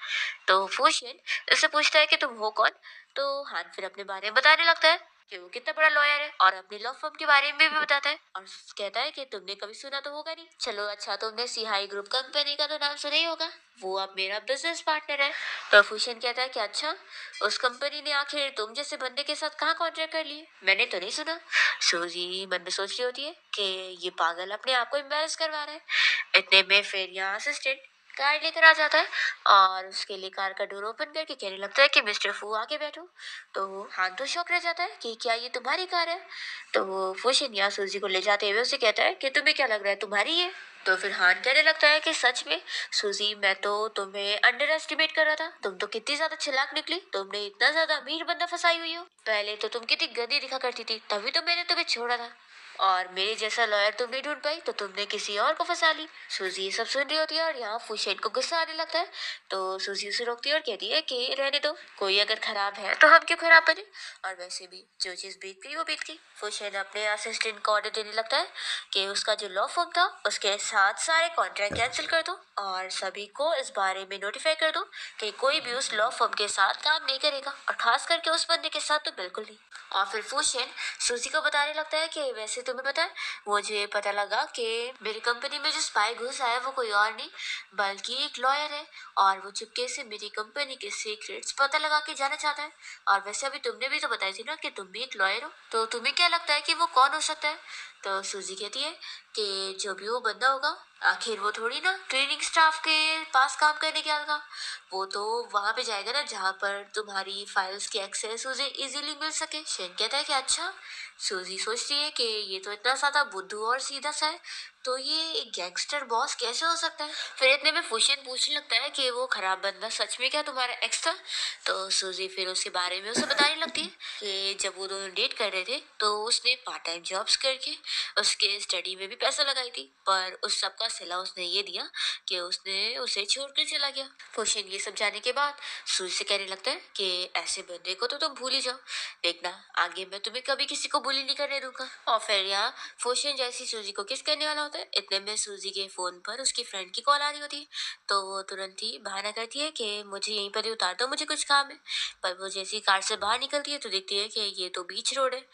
तो फुशन उससे पूछता है कि तुम हो कौन। तो हान फिर अपने बारे में बताने लगता है कि वो कितना बड़ा लॉयर है और अपनी लॉ फर्म के बारे में भी बताता है और कहता है कि तुमने कभी सुना तो होगा नहीं। चलो अच्छा, तुमने सिहाई ग्रुप कंपनी का तो नाम सुना ही होगा, वो अब मेरा बिजनेस पार्टनर है। तो भूषण कहता है कि अच्छा, उस कंपनी ने आखिर तुम जैसे बंदे के साथ कहाँ कॉन्ट्रैक्ट कर लिए, मैंने तो नहीं सुना। सूजी मन में सोच रही होती है कि ये पागल अपने आप को एम्बेरस करवा रहा है। इतने में फिर यहाँ असिस्टेंट कार लेकर आ जाता है और उसके लिए कार का डोर ओपन करके कहने लगता है कि मिस्टर फू आके बैठो। तो हान तो शौक रह जाता है कि क्या ये तुम्हारी कार है। तो वो फुशिन या सूजी को ले जाते हुए उसे कहता है कि तुम्हें क्या लग रहा है तुम्हारी है। तो फिर हान कहने लगता है कि सच में सूजी, मैं तो तुम्हें अंडर एस्टिमेट कर रहा था, तुम तो कितनी ज्यादा चालाक निकली, तुमने इतना ज्यादा अमीर बंदा फंसाई हुई हो। पहले तो तुम कितनी गंदी दिखा करती थी, तभी तो मैंने तुम्हें छोड़ा था और मेरे जैसा लॉयर तुम नहीं ढूंढ पाई तो तुमने किसी और को फंसा ली। सूजी ये सब सुन रही होती है और यहाँ फुशेन को गुस्सा आने लगता है। तो सूजी उसे रोकती है और कहती है कि रहने दो, कोई अगर खराब है तो हम क्यों खराब बने, और वैसे भी जो चीज बीत गई वो बीत गई। फुशेन अपने असिस्टेंट को ऑर्डर देने लगता है कि उसका जो लॉ फर्म था उसके साथ सारे कॉन्ट्रैक्ट कैंसिल कर दो और सभी को इस बारे में नोटिफाई कर दो कि कोई भी उस लॉ फर्म के साथ काम नहीं करेगा और खास करके उस बंदे के साथ तो बिल्कुल नहीं। और फिर फुशेन सूजी को बताने लगता है कि वैसे तुम्हें पता है, मुझे पता लगा कि मेरी कंपनी में जो स्पाई घुस आया वो कोई और नहीं बल्कि एक लॉयर है और वो चुपके से मेरी कंपनी के सीक्रेट्स पता लगा के जाना चाहता है। और वैसे अभी तुमने भी तो बताई थी ना कि तुम भी एक लॉयर हो, तो तुम्हें क्या लगता है कि वो कौन हो सकता है। तो सूजी कहती है कि जो भी वो बंदा होगा, आखिर वो थोड़ी ना ट्रेनिंग स्टाफ के पास काम करने गया था, वो तो वहां पे जाएगा ना जहाँ पर तुम्हारी फाइल्स की एक्सेस उसे इजीली मिल सके। शेन कहता है कि अच्छा। सूजी सोचती है कि ये तो इतना ज्यादा बुद्धू और सीधा सा है, तो ये एक गैंगस्टर बॉस कैसे हो सकता है। फिर इतने में फुशियन पूछने लगता है कि वो खराब बंदा सच में क्या तुम्हारा एक्स था। तो सूजी फिर उसके बारे में उसे बताने लगती है कि जब वो दोनों डेट कर रहे थे तो उसने पार्ट टाइम जॉब्स करके उसके स्टडी में भी पैसा लगाई थी, पर उस सब का सिला उसने ये दिया कि उसने उसे छोड़कर चला गया। फुशियन ये सब जानने के बाद सूजी से कहने लगता है कि ऐसे बंदे को तो तुम भूल ही जाओ, देखना आगे मैं तुम्हें कभी किसी को बुली नहीं करने दूंगा। और फिर यहाँ फुशियन जैसी सूजी को किस करने वाला होता है, इतने में सूजी के फोन पर उसकी फ्रेंड की कॉल आ रही होती है। तो वो तुरंत ही बहाना करती है कि मुझे यहीं पर ही उतार दो, मुझे कुछ काम है। पर वो जैसी कार से बाहर निकलती है तो देखती है कि ये तो बीच रोड है।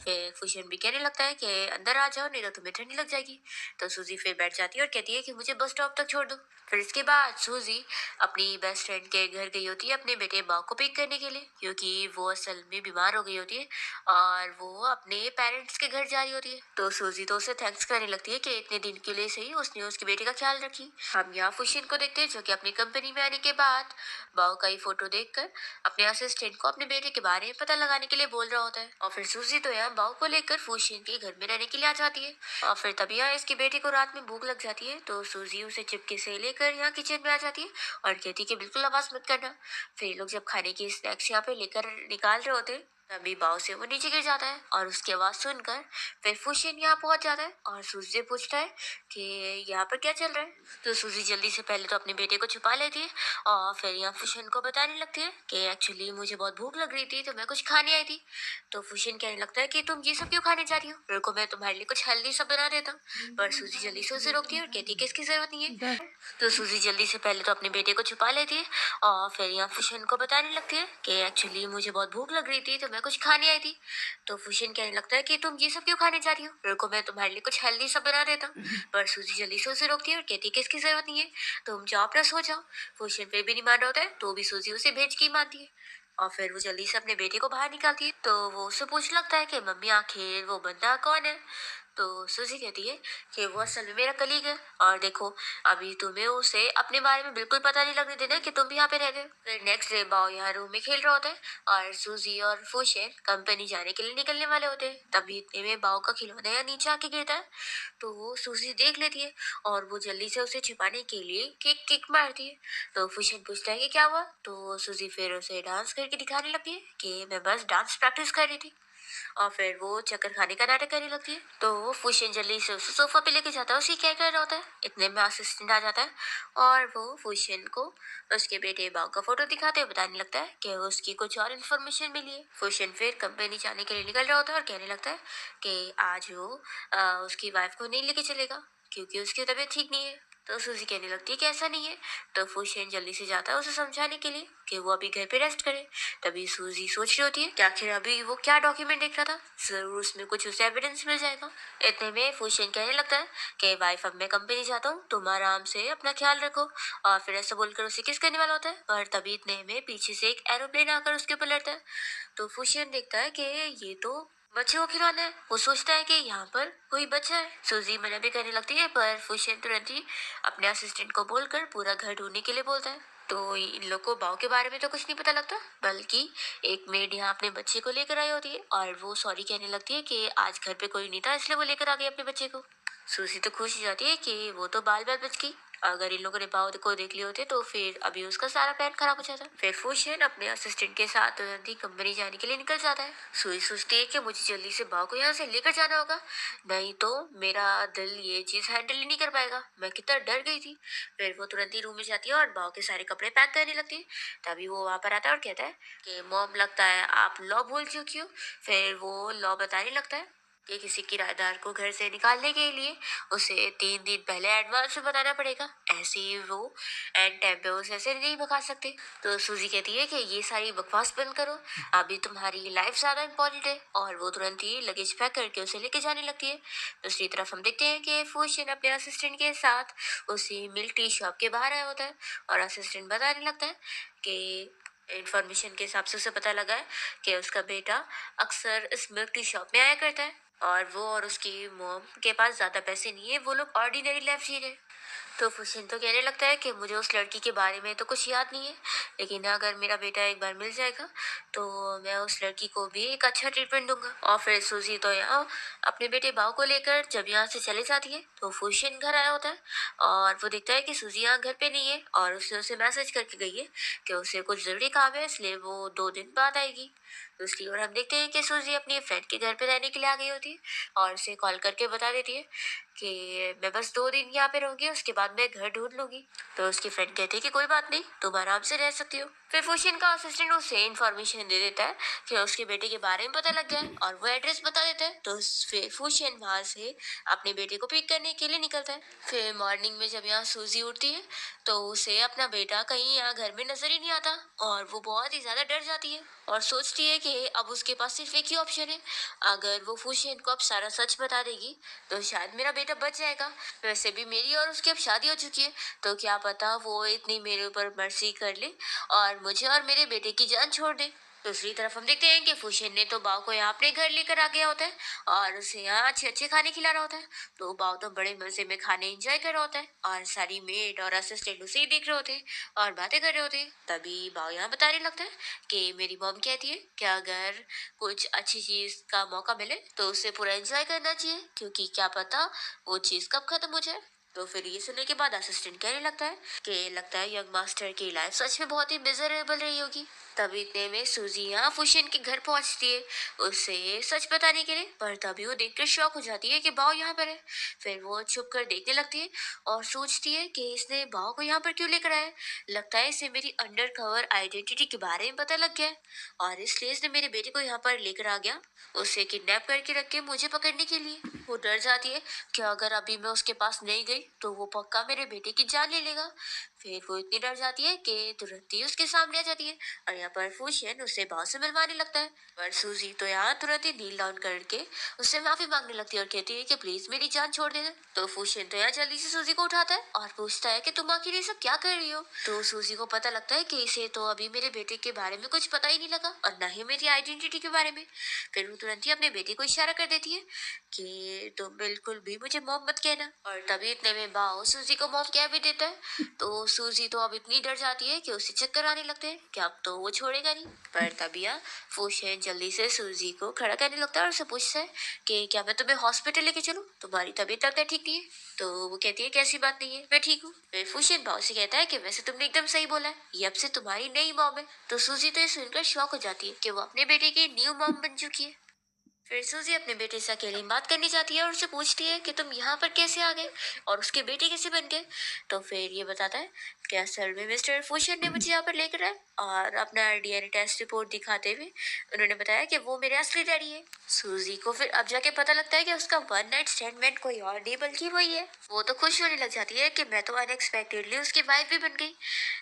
फिर फुशियन भी कहने लगता है कि अंदर आ जाओ नहीं तो तुम्हें ठंडी लग जाएगी। तो सूजी फिर बैठ जाती है और कहती है कि मुझे बस स्टॉप तक छोड़ दो। फिर इसके बाद सूजी अपनी बेस्ट फ्रेंड के घर गई होती है अपने बेटे बाव को पिक करने के लिए, क्योंकि वो असल में बीमार हो गई होती है और वो अपने पेरेंट्स के घर जा रही होती है। तो सूजी तो उसे थैंक्स करने लगती है कि इतने दिन के लिए सही उसने उसके बेटे का ख्याल रखी। हम यहाँ फुशिन को देखते हैं जो कि अपनी कंपनी में आने के बाद बाव का ही फोटो देखकर अपने असिस्टेंट को अपने बेटे के बारे में पता लगाने के लिए बोल रहा होता है। और फिर सूजी तो यहाँ बाव को लेकर फुशिन के घर में रहने के लिए आ जाती है। और फिर तभी यहाँ इसके बेटे को रात में भूख लग जाती है, तो सूजी उसे चिपके से लेकर यहाँ किचन में आ जाती है और कहती है कि बिल्कुल आवाज मत करना। फिर ये लोग जब खाने की स्नैक्स यहाँ पे लेकर निकाल रहे होते हैं तभी बाव से वो नीचे गिर जाता है और उसकी आवाज़ सुनकर फिर फुशियन यहाँ पहुँच जाता है और सूजी से पूछता है कि यहाँ पर क्या चल रहा है। तो सूजी जल्दी से पहले तो अपने बेटे को छुपा लेती है और फिर यहाँ फुशियन को बताने लगती है कि एक्चुअली मुझे बहुत भूख लग रही थी तो मैं कुछ खाने आई थी। तो फुशियन कहने लगता है कि तुम ये सब क्यों खाने जा रही हो, रुको मैं तुम्हारे लिए कुछ हेल्दी सब बना देता हूँ। पर सूजी जल्दी से उसे रोकती है और कहती है कि इसकी जरूरत नहीं है। तो सूजी जल्दी से पहले तो अपने बेटे को छुपा लेती है और फिर यहाँ फुशियन को बताने लगती है कि एक्चुअली मुझे बहुत भूख लग रही थी तो मैं कुछ खाने आई थी। तो फुशियन कहने लगता है कि तुम ये सब क्यों खाने जा रही हो, रुको मैं तुम्हारे लिए कुछ हेल्दी सब बना देता हूँ। पर सूजी जल्दी से उसे रोकती है और कहती है कि इसकी जरूरत नहीं है, तुम जाओ अपना सो जाओ। फुशियन फिर भी नहीं मान रहा होता है तो भी सूजी उसे भेज के ही मानती है और फिर वो जल्दी से अपने बेटे को बाहर निकालती है। तो वो उससे पूछने लगता है कि मम्मी आखिर वो बंदा कौन है। तो सूजी कहती है कि वो असल में मेरा कलीग है और देखो अभी तुम्हें उसे अपने बारे में बिल्कुल पता नहीं लगने देना कि तुम भी यहाँ पे रहते हो। फिर नेक्स्ट डे बाओ यहाँ रूम में खेल रहा होता है और सूजी और फुशियन कंपनी जाने के लिए निकलने वाले होते हैं। तभी इतने में बाओ का खिलौना यहाँ नीचे आके गिरता है। तो वो सूजी देख लेती है और वो जल्दी से उसे छिपाने के लिए किक किक मारती है। तो फुशियन पूछता है कि क्या हुआ। तो सूजी फिर उसे डांस करके दिखाने लगती है कि मैं बस डांस प्रैक्टिस कर रही थी और फिर वो चक्कर खाने का नाटक करने लगती है। तो वो फुशियन जल्दी से उसे सोफा पे लेके जाता है, उसे क्या कर रहा होता है। इतने में असिस्टेंट आ जाता है और वो फुशियन को उसके बेटे बाव का फोटो दिखाते हुए बताने लगता है कि उसकी कुछ और इन्फॉर्मेशन मिली है। फुशियन फिर कंपनी जाने के लिए निकल रहा होता है और कहने लगता है कि आज वो उसकी वाइफ को नहीं लेके चलेगा क्योंकि उसकी तबीयत ठीक नहीं है। तो सूजी कहने लगती है कि ऐसा नहीं है। तो फुशियन जल्दी से जाता है उसे समझाने के लिए कि वो अभी घर पे रेस्ट करे। तभी सूजी सोच रही होती है कि आखिर अभी वो क्या डॉक्यूमेंट देख रहा था, जरूर उसमें कुछ उसे एविडेंस मिल जाएगा। इतने में फुशियन कहने लगता है कि वाइफ अब मैं कंपनी जाता हूँ, तुम आराम से अपना ख्याल रखो। और फिर ऐसा बोलकर उसे किस करने वाला होता है पर तभी इतने में पीछे से एक एरोप्लेन आकर उसके ऊपर लड़ता है। तो फुशियन देखता है कि ये तो बच्चे को खिलौना है। वो सोचता है कि यहाँ पर कोई बच्चा है। सूजी मना भी करने लगती है पर फुशियन तुरंत ही अपने असिस्टेंट को बोलकर पूरा घर ढूंढने के लिए बोलता है। तो इन लोग को बाव के बारे में तो कुछ नहीं पता लगता, बल्कि एक मेड यहाँ अपने बच्चे को लेकर आई होती है और वो सॉरी कहने लगती है कि आज घर पे कोई नहीं था इसलिए वो लेकर आ गई अपने बच्चे को। सूजी तो खुश हो जाती है कि वो तो बाल बाल बच गई। अगर इन लोगों ने बाव को देख लिए होते तो फिर अभी उसका सारा प्लान खराब हो जाता। फिर फुशियन अपने असिस्टेंट के साथ तुरंत ही कंपनी जाने के लिए निकल जाता है। सूजी सोचती है कि मुझे जल्दी से बाव को यहाँ से लेकर जाना होगा, नहीं तो मेरा दिल ये चीज हैंडल ही नहीं कर पाएगा। मैं कितना डर गई थी। फिर वो तुरंत ही रूम में जाती है और बाव के सारे कपड़े पैक करने लगती है। तभी वो वहां पर आता है और कहता है कि मॉम लगता है आप लॉ भूल चुकी हो। फिर वो लॉ बताने लगता है कि किसी किराएदार को घर से निकालने के लिए उसे 3 दिन पहले एडवांस में बताना पड़ेगा, ऐसे ही वो एंड टाइम पे उसे ऐसे नहीं भगा सकते। तो सूजी कहती है कि ये सारी बकवास बंद करो, अभी तुम्हारी लाइफ ज्यादा इंपॉर्टेंट है। और वो तुरंत ही लगेज पैक करके उसे लेके जाने लगती है। दूसरी तरफ हम देखते हैं कि फुशियन अपने असिस्टेंट के साथ उसी मिल्क टी शॉप के बाहर आया होता है और असिस्टेंट बताने लगता है कि इंफॉर्मेशन के हिसाब से उसे पता लगा है कि उसका बेटा अक्सर इस मिल्क टी शॉप में आया करता है और वो और उसकी मॉम के पास ज्यादा पैसे नहीं है, वो लोग ऑर्डिनरी लाइफ जी रहे हैं। तो फुशिन तो कहने लगता है कि मुझे उस लड़की के बारे में तो कुछ याद नहीं है, लेकिन अगर मेरा बेटा एक बार मिल जाएगा तो मैं उस लड़की को भी एक अच्छा ट्रीटमेंट दूंगा। और फिर सूजी तो यहाँ अपने बेटे बाव को लेकर जब यहाँ से चले जाती है तो फुशिन घर आया होता है और वो देखता है कि सूजी यहाँ घर पे नहीं है और उसने उसे मैसेज करके गई है कि उसे कुछ जरूरी काम है इसलिए वो 2 दिन बाद आएगी। दूसरी ओर हम देखते हैं कि सूजी अपनी फ्रेंड के घर पे रहने के लिए आ गई होती है और उसे कॉल करके बता देती है कि मैं बस 2 दिन यहाँ पे रहूंगी, उसके बाद मैं घर ढूंढ लूंगी। तो उसकी फ्रेंड कहती है कि कोई बात नहीं, तुम आराम से रह सकती हो। फिर फुशियन का असिस्टेंट उसे इन्फॉर्मेशन दे देता है कि उसके बेटे के बारे में पता लग गया है और वो एड्रेस बता देता है। तो फिर फुशियन वहां से अपने बेटे को पिक करने के लिए निकलता है। फिर मॉर्निंग में जब यहाँ सूजी उठती है तो उसे अपना बेटा कहीं यहाँ घर में नजर ही नहीं आता और वो बहुत ही ज्यादा डर जाती है और सोचती है कि अब उसके पास सिर्फ एक ही ऑप्शन है, अगर वो फुशियन को अब सारा सच बता देगी तो शायद मेरा बेटा बच जाएगा। वैसे भी मेरी और उसकी अब शादी हो चुकी है, तो क्या पता वो इतनी मेरे ऊपर मर्सी कर ले और मुझे और मेरे बेटे की जान छोड़ दे। दूसरी तरफ हम देखते हैं कि फुशियन ने तो बाव को यहाँ अपने घर लेकर आ गया होता है और उसे यहाँ अच्छे अच्छे खाने खिला रहा होता है। तो बाव तो बड़े मजे में खाने एंजॉय कर रहा होता है और सारी मेड और असिस्टेंट उसे ही देख रहे होते हैं और बातें कर रहे होते हैं। तभी बाव यहाँ बताने लगता है कि मेरी मॉम कहती है कि अगर कुछ अच्छी चीज का मौका मिले तो उसे पूरा एंजॉय करना चाहिए क्योंकि क्या पता वो चीज कब खत्म हो जाए। तो फिर ये सुनने के बाद असिस्टेंट कहने लगता है कि लगता है यंग मास्टर की लाइफ सच में बहुत ही मिजरेबल रही होगी। तभी इतने में सूजी यहाँ फुशियन के घर पहुंचती है उसे सच बताने के लिए, पर तभी वो देखकर शॉक हो जाती है कि बाओ यहाँ पर है। फिर वो छुप कर देखने लगती है और सोचती है कि इसने बाओ को यहाँ पर क्यों लेकर आया है। लगता है इसे मेरी अंडर कवर आइडेंटिटी के बारे में पता लग गया है और इसलिए इसने मेरे बेटे को यहाँ पर लेकर आ गया, उसे किडनैप करके रख के मुझे पकड़ने के लिए। वो डर जाती है कि अगर अभी मैं उसके पास नहीं गई तो वो पक्का मेरे बेटे की जान ले लेगा। फिर वो इतनी डर जाती है कि तुरंत ही उसके सामने आ जाती है और यहाँ पर फुशियन उससे बात से मिलवाने लगता है। पर सूजी तो यहाँ तुरंत ही नील डाउन करके उससे माफी मांगने लगती है और कहती है कि प्लीज मेरी जान छोड़ देना। तो फुशियन तो यहाँ जल्दी से सूजी को उठाता है और पूछता है कि तुम आखिर ये सब क्या कर रही हो। तो सूजी को पता लगता है कि इसे तो अभी मेरे बेटे के बारे में कुछ पता ही नहीं लगा और न ही मेरी आइडेंटिटी के बारे में। फिर वो तुरंत ही अपने बेटे को इशारा कर देती है कि तुम बिल्कुल भी मुझे मॉम मत कहना। और तभी इतने में बाओ सूजी को मॉम कह भी देता है। तो सूजी तो अब इतनी डर जाती है कि उसे चक्कर आने लगते हैं कि अब तो वो छोड़ेगा नहीं। पर तभी यहाँ फुशियन जल्दी से सूजी को खड़ा करने लगता है और उसे पूछता है कि क्या मैं तुम्हें हॉस्पिटल लेके चलूं, तुम्हारी तबीयत लगता है ठीक नहीं है। तो वो कहती है कैसी बात नहीं है, मैं ठीक हूँ। फिर फुशियन बाओ से कहता है कि वैसे तुमने एकदम सही बोला है, ये अब से तुम्हारी नई मॉम है। तो सूजी तो ये सुनकर शॉक हो जाती है कि वो अपने बेटे की न्यू मॉम बन चुकी है। फिर सूजी अपने बेटे से अकेली बात करनी चाहती है और उससे पूछती है कि तुम यहाँ पर कैसे आ गए और उसके बेटे कैसे बन गए। तो फिर ये बताता है कि असल में मिस्टर फुशियन ने मुझे यहाँ पर लेकर आए और अपना डीएनए टेस्ट रिपोर्ट दिखाते हुए उन्होंने बताया कि वो मेरे असली डैडी है। सूजी को फिर अब जाके पता लगता है कि उसका वन नाइट स्टैंड कोई और नहीं बल्कि वही है। वो तो खुश होने लग जाती है कि मैं तो अनएक्सपेक्टेडली उसकी वाइफ भी बन गई।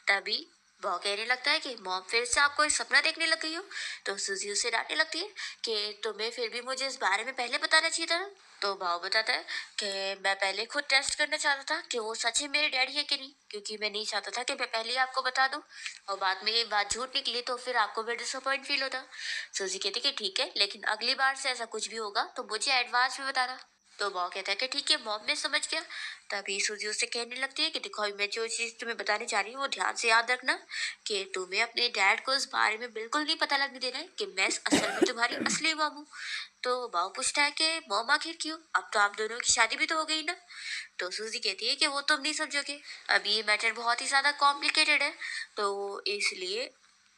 तभी वो कहने लगता है कि मॉम फिर से आप कोई सपना देखने लग गई हो। तो सूजी उसे डांटने लगती है कि तुम्हें फिर भी मुझे इस बारे में पहले बताना चाहिए था। तो भाव बताता है कि मैं पहले खुद टेस्ट करना चाहता था कि वो सच ही मेरे डैडी है कि नहीं, क्योंकि मैं नहीं चाहता था कि मैं पहले ही आपको बता दूं और बाद में ये बात झूठ निकली तो फिर आपको भी डिसअपॉइंट फील होता। सूजी कहती कि ठीक है, लेकिन अगली बार से ऐसा कुछ भी होगा तो मुझे एडवांस में बताना। तो बॉ कहता है कि ठीक है मॉम, मैं समझ गया। तभी सूजी उससे कहने लगती है कि देखो अभी मैं जो चीज़ तुम्हें बताने जा रही हूँ वो ध्यान से याद रखना कि तुम्हें अपने डैड को इस बारे में बिल्कुल नहीं पता लगने देना है कि मैं असल में तुम्हारी असली मॉम हूँ। तो बाव पूछता है कि मॉम आखिर क्यों, अब तो आप दोनों की शादी भी तो हो गई ना। तो सूजी कहती है कि वो तुम नहीं समझोगे, अभी ये मैटर बहुत ही ज़्यादा कॉम्प्लिकेटेड है, तो इसलिए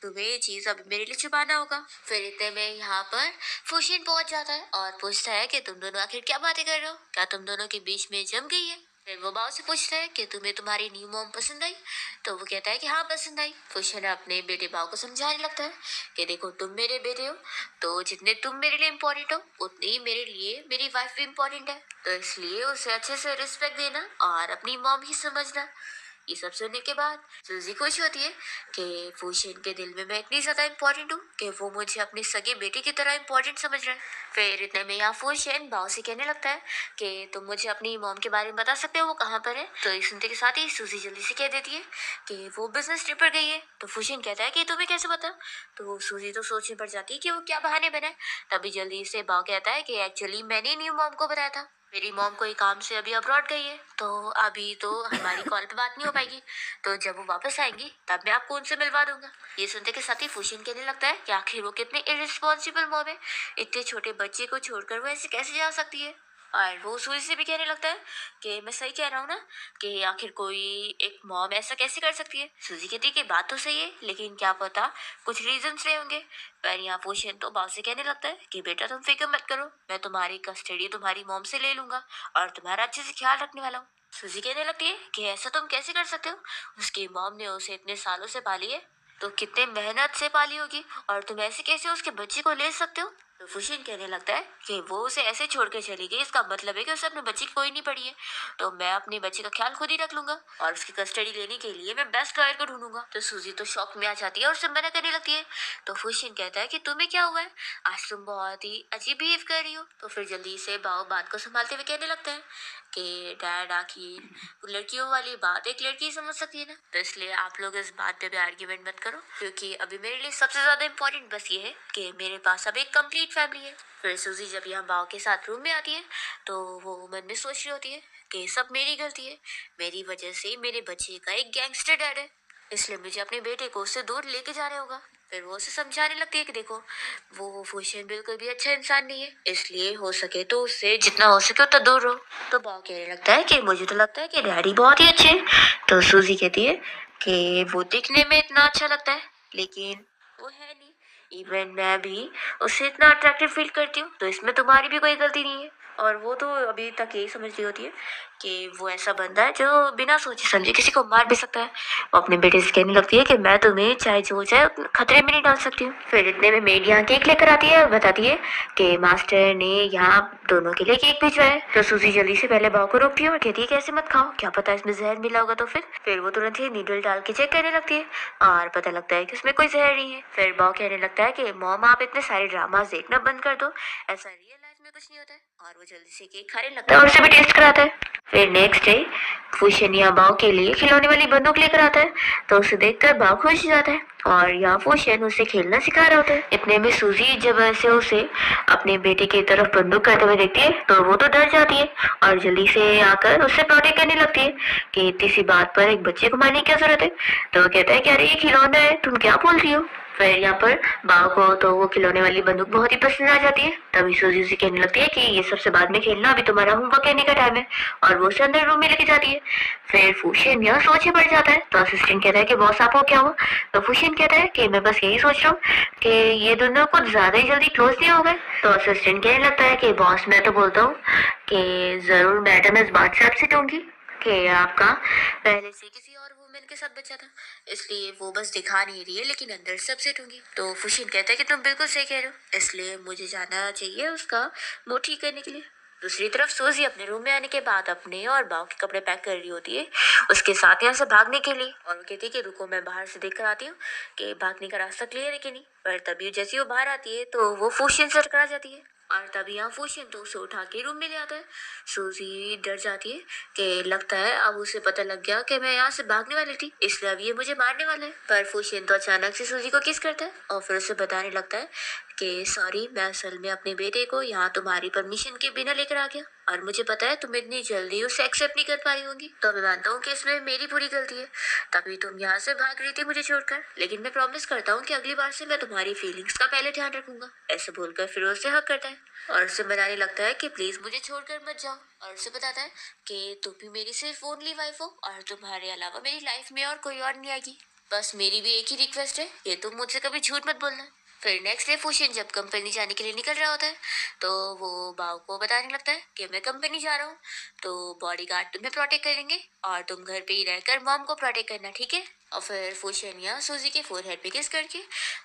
तुम्हें ये चीज अब मेरे लिए छुपाना होगा। फिर इतने में यहाँ पर फुशिन पहुंच जाता है और पूछता है कि तुम दोनों आखिर क्या बातें कर रहे हो, क्या तुम दोनों के बीच में जम गई है। फिर वो बाव से पूछता है कि तुम्हें तुम्हारी न्यू मॉम पसंद आई। तो वो कहता है कि हाँ पसंद आई। फुशिन अपने बेटे बाव को समझाने लगता है कि देखो तुम मेरे बेटे हो, तो जितने तुम मेरे लिए इम्पोर्टेंट हो उतनी ही मेरे लिए मेरी वाइफ भी इम्पोर्टेंट है, तो इसलिए उसे अच्छे से रिस्पेक्ट देना और अपनी मॉम ही समझना। ये सब सुनने के बाद सूजी खुश होती है कि फुशिन के दिल में मैं इतनी ज्यादा इम्पोर्टेंट हूँ कि वो मुझे अपने सगे बेटे की तरह इम्पोर्टेंट समझ रहा है। फिर इतने में यहाँ फुशिन बाव से कहने लगता है कि तुम मुझे अपनी मॉम के बारे में बता सकते हो वो कहाँ पर है। तो ये सुनते के साथ ही सूजी जल्दी से कह देती है कि वो बिजनेस ट्रिप पर गई है। तो फुशिन कहता है कि तुम्हें कैसे पता। तो सूजी तो सोचने पड़ जाती है कि वो क्या बहाने बनाए। तभी जल्दी से बाव कहता है कि एक्चुअली मैंने न्यू मॉम को बताया था, मेरी मॉम कोई काम से अभी अब्रॉड गई है, तो अभी तो हमारी कॉल पे बात नहीं हो पाएगी, तो जब वो वापस आएंगी तब मैं आपको उनसे मिलवा दूंगा। ये सुनते के साथ ही फुशिन कहने लगता है कि आखिर वो कितने इररिस्पॉन्सिबल मॉम है, इतने छोटे बच्चे को छोड़कर वो ऐसे कैसे जा सकती है। और वो सूजी से भी कहने लगता है कि मैं सही कह रहा हूँ ना, कि आखिर कोई एक मॉम ऐसा कैसे कर सकती है। सूजी कहती है कि बात तो सही है, लेकिन क्या पता कुछ रीजंस रहे होंगे। पर यहाँ फुशिन तो बात से कहने लगता है कि बेटा तुम फिक्र मत करो, मैं तुम्हारी कस्टडी तुम्हारी मॉम से ले लूंगा और तुम्हारा अच्छे से ख्याल रखने वाला हूँ। सूजी कहने लगती है कि ऐसा तुम कैसे कर सकते हो, उसकी मॉम ने उसे इतने सालों से पाली है, तो कितने मेहनत से पाली होगी, और तुम ऐसे कैसे उसके बच्चे को ले सकते हो। तो फुशिन कहने लगता है कि वो उसे ऐसे छोड़ के चली गई, इसका मतलब है कि उसे अपने बच्चे की कोई नहीं पड़ी है, तो मैं अपने बच्चे का ख्याल खुद ही रख लूंगा और उसकी कस्टडी लेने के लिए मैं बेस्ट लॉयर को ढूंढूंगा। तो सूजी तो शॉक में आ जाती है और उसे मना करने लगती है। तो फुशिन कहता है कि तुम्हें क्या हुआ है, आज तुम बहुत ही अजीब बिहेव कर रही हो। तो फिर जल्दी से बाव बात को संभालते हुए कहने लगता है कि डैड आखिर लड़कियों वाली बात एक लड़की ही समझ सकती है ना, तो इसलिए आप लोग इस बात पे भी आर्ग्यूमेंट मत करो, क्योंकि अभी मेरे लिए सबसे ज्यादा इम्पोर्टेंट बस ये है कि मेरे पास अब एक कंप्लीट फैमिली है। फिर सूजी जब यहाँ बाव के साथ रूम में आती है तो वो मन में सोच रही होती है कि सब मेरी गलती है, मेरी वजह से मेरे बच्चे का एक गैंगस्टर डैड है, इसलिए मुझे अपने बेटे को उससे दूर लेके जाने होगा। फिर वो उसे समझाने लगती है कि देखो वो फुशिन बिल्कुल भी अच्छा इंसान नहीं है, इसलिए हो सके तो उससे जितना हो सके उतना दूर रहो। तो बाव कहने लगता है कि मुझे तो लगता है कि डैडी बहुत ही अच्छे हैं। तो सूजी कहती है कि वो दिखने में इतना अच्छा लगता है, लेकिन वो है नहीं। इवन मैं भी उससे इतना अट्रैक्टिव फील करती हूँ, तो इसमें तुम्हारी भी कोई गलती नहीं है। और वो तो अभी तक यही समझ रही होती है कि वो ऐसा बंदा है जो बिना सोचे समझे किसी को मार भी सकता है। वो अपने बेटे से कहने लगती है कि मैं तुम्हें चाहे जो चाहे उतना खतरे में नहीं डाल सकती हूँ। फिर इतने में मेड यहाँ केक लेकर आती है और बताती है कि मास्टर ने यहाँ दोनों के लिए केक भिजवाया है। तो सूजी जल्दी से पहले बाव को रोकती है और कहती है कि ऐसे मत खाओ, क्या पता इसमें जहर मिला होगा। तो फिर वो तुरंत ही नीडल डाल के चेक करने लगती है और पता लगता है कि उसमें कोई जहर नहीं है। फिर बाव कहने लगता है कि मॉम आप इतने सारे ड्रामास देखना बंद कर दो, ऐसा रियल लाइफ में कुछ नहीं होता है। और वो जल्दी से केक खाने लगता है और उसे भी टेस्ट कराता है। फिर नेक्स्ट डे फुशियन यहाँ बाव के लिए खिलौने वाली बंदूक लेकर आता है, तो उसे देखकर बाव खुश हो जाता है और यहाँ फुशियन उसे खेलना सिखा रहा होता है। इतने में सूजी जब ऐसे उसे अपने बेटे की तरफ बंदूक करते हुए देखती है तो वो तो डर जाती है और जल्दी से आकर उससे प्रोटेक्ट करने लगती है कि इतनी सी बात पर एक बच्चे को मारने की क्या जरूरत है। तो वो कहता है कि अरे ये खिलौना है, तुम क्या बोल रही हो। फिर यहाँ पर बाव को तो वो खिलौने वाली बंदूक बहुत ही पसंद आ जाती है। तभी सूजी उसे कहने लगती है कि ये सबसे बाद में खेलना, अभी तुम्हारा होमवर्क करने का टाइम है। और वो उसे अंदर रूम में लेके जाती है। फिर फुशियन यहाँ सोच ही पड़ जाता है, तो असिस्टेंट कहता है कि बॉस आपको क्या हुआ। तो फुशियन कहता है कि मैं बस यही सोच रहा हूँ कि ये दोनों कुछ ज्यादा ही जल्दी क्लोज नहीं हो गए। तो असिस्टेंट कहने लगता है कि बॉस मैं तो बोलता हूँ कि जरूर मैडम इस बात से अपसेट होंगी कि आपका पहले से किसी और वुमेन के साथ बचा था, इसलिए वो बस दिखा नहीं रही है लेकिन अंदर से अपसेट होंगी। तो फुशिन कहता है कि तुम बिल्कुल सही कह रहे हो, इसलिए मुझे जाना चाहिए उसका मुंह ठीक करने के लिए। दूसरी तरफ सूजी अपने रूम में आने के बाद अपने और बाव के कपड़े पैक कर रही होती है उसके साथ यहाँ से भागने के लिए। और वो कहती है कि रुको मैं बाहर से देख कर आती हूँ कि भागने का रास्ता क्लियर है कि नहीं। पर तभी जैसे वो बाहर आती है तो वो फुशियन से टकरा जाती है और तभी यहाँ फुशियन तो उसे उठा के रूम में ले आता है। सूजी डर जाती है कि लगता है अब उसे पता लग गया कि मैं यहाँ से भागने वाली थी, इसलिए अब ये मुझे मारने वाला है। पर फुशियन तो अचानक से सूजी को किस करता है और फिर उसे बताने लगता है कि सॉरी मैं असल में अपने बेटे को यहाँ तुम्हारी परमिशन के बिना लेकर आ गया और मुझे पता है तुम इतनी जल्दी उसे एक्सेप्ट नहीं कर पाई होंगी, तो मैं मानता हूँ कि इसमें मेरी पूरी गलती है, तभी तुम यहाँ से भाग रही थी मुझे छोड़कर। लेकिन मैं प्रॉमिस करता हूँ कि अगली बार से मैं तुम्हारी फीलिंग्स का पहले ध्यान रखूंगा। ऐसे बोलकर फिर उसे हक करता है और उसे मनाने लगता है कि प्लीज मुझे छोड़कर मत जाओ। और उसे बताता है कि तुम भी मेरी सिर्फ ओनली वाइफ हो और तुम्हारे अलावा मेरी लाइफ में और कोई और नहीं आएगी। बस मेरी भी एक ही रिक्वेस्ट है कि तुम मुझसे कभी झूठ मत बोलना। फिर नेक्स्ट डे फुशिन जब कंपनी जाने के लिए निकल रहा होता है तो वो बाव को बताने लगता है कि मैं कंपनी जा रहा हूँ, तो बॉडीगार्ड तुम्हें प्रोटेक्ट करेंगे और तुम घर पे ही रहकर मॉम को प्रोटेक्ट करना, ठीक है। और फिर फुशिन यहाँ सूजी के फोरहेड पे किस करके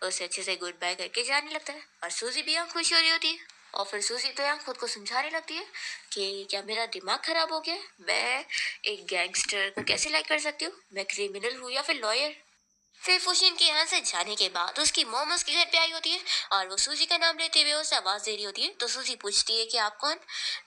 उसे अच्छे से गुड बाय करके जाने लगता है और सूजी भी यहाँ खुश हो रही होती है। और फिर सूजी तो यहाँ खुद को समझाने लगती है कि क्या मेरा दिमाग खराब हो गया है? मैं एक गैंगस्टर को कैसे लाइक कर सकती हूँ, मैं क्रिमिनल हूँ या फिर लॉयर। फिर फुशिन के यहाँ से जाने के बाद उसकी मॉम उसके घर पे आई होती है और वो सूजी का नाम लेते हुए उसे आवाज दे रही होती है। तो सूजी पूछती है कि आप कौन।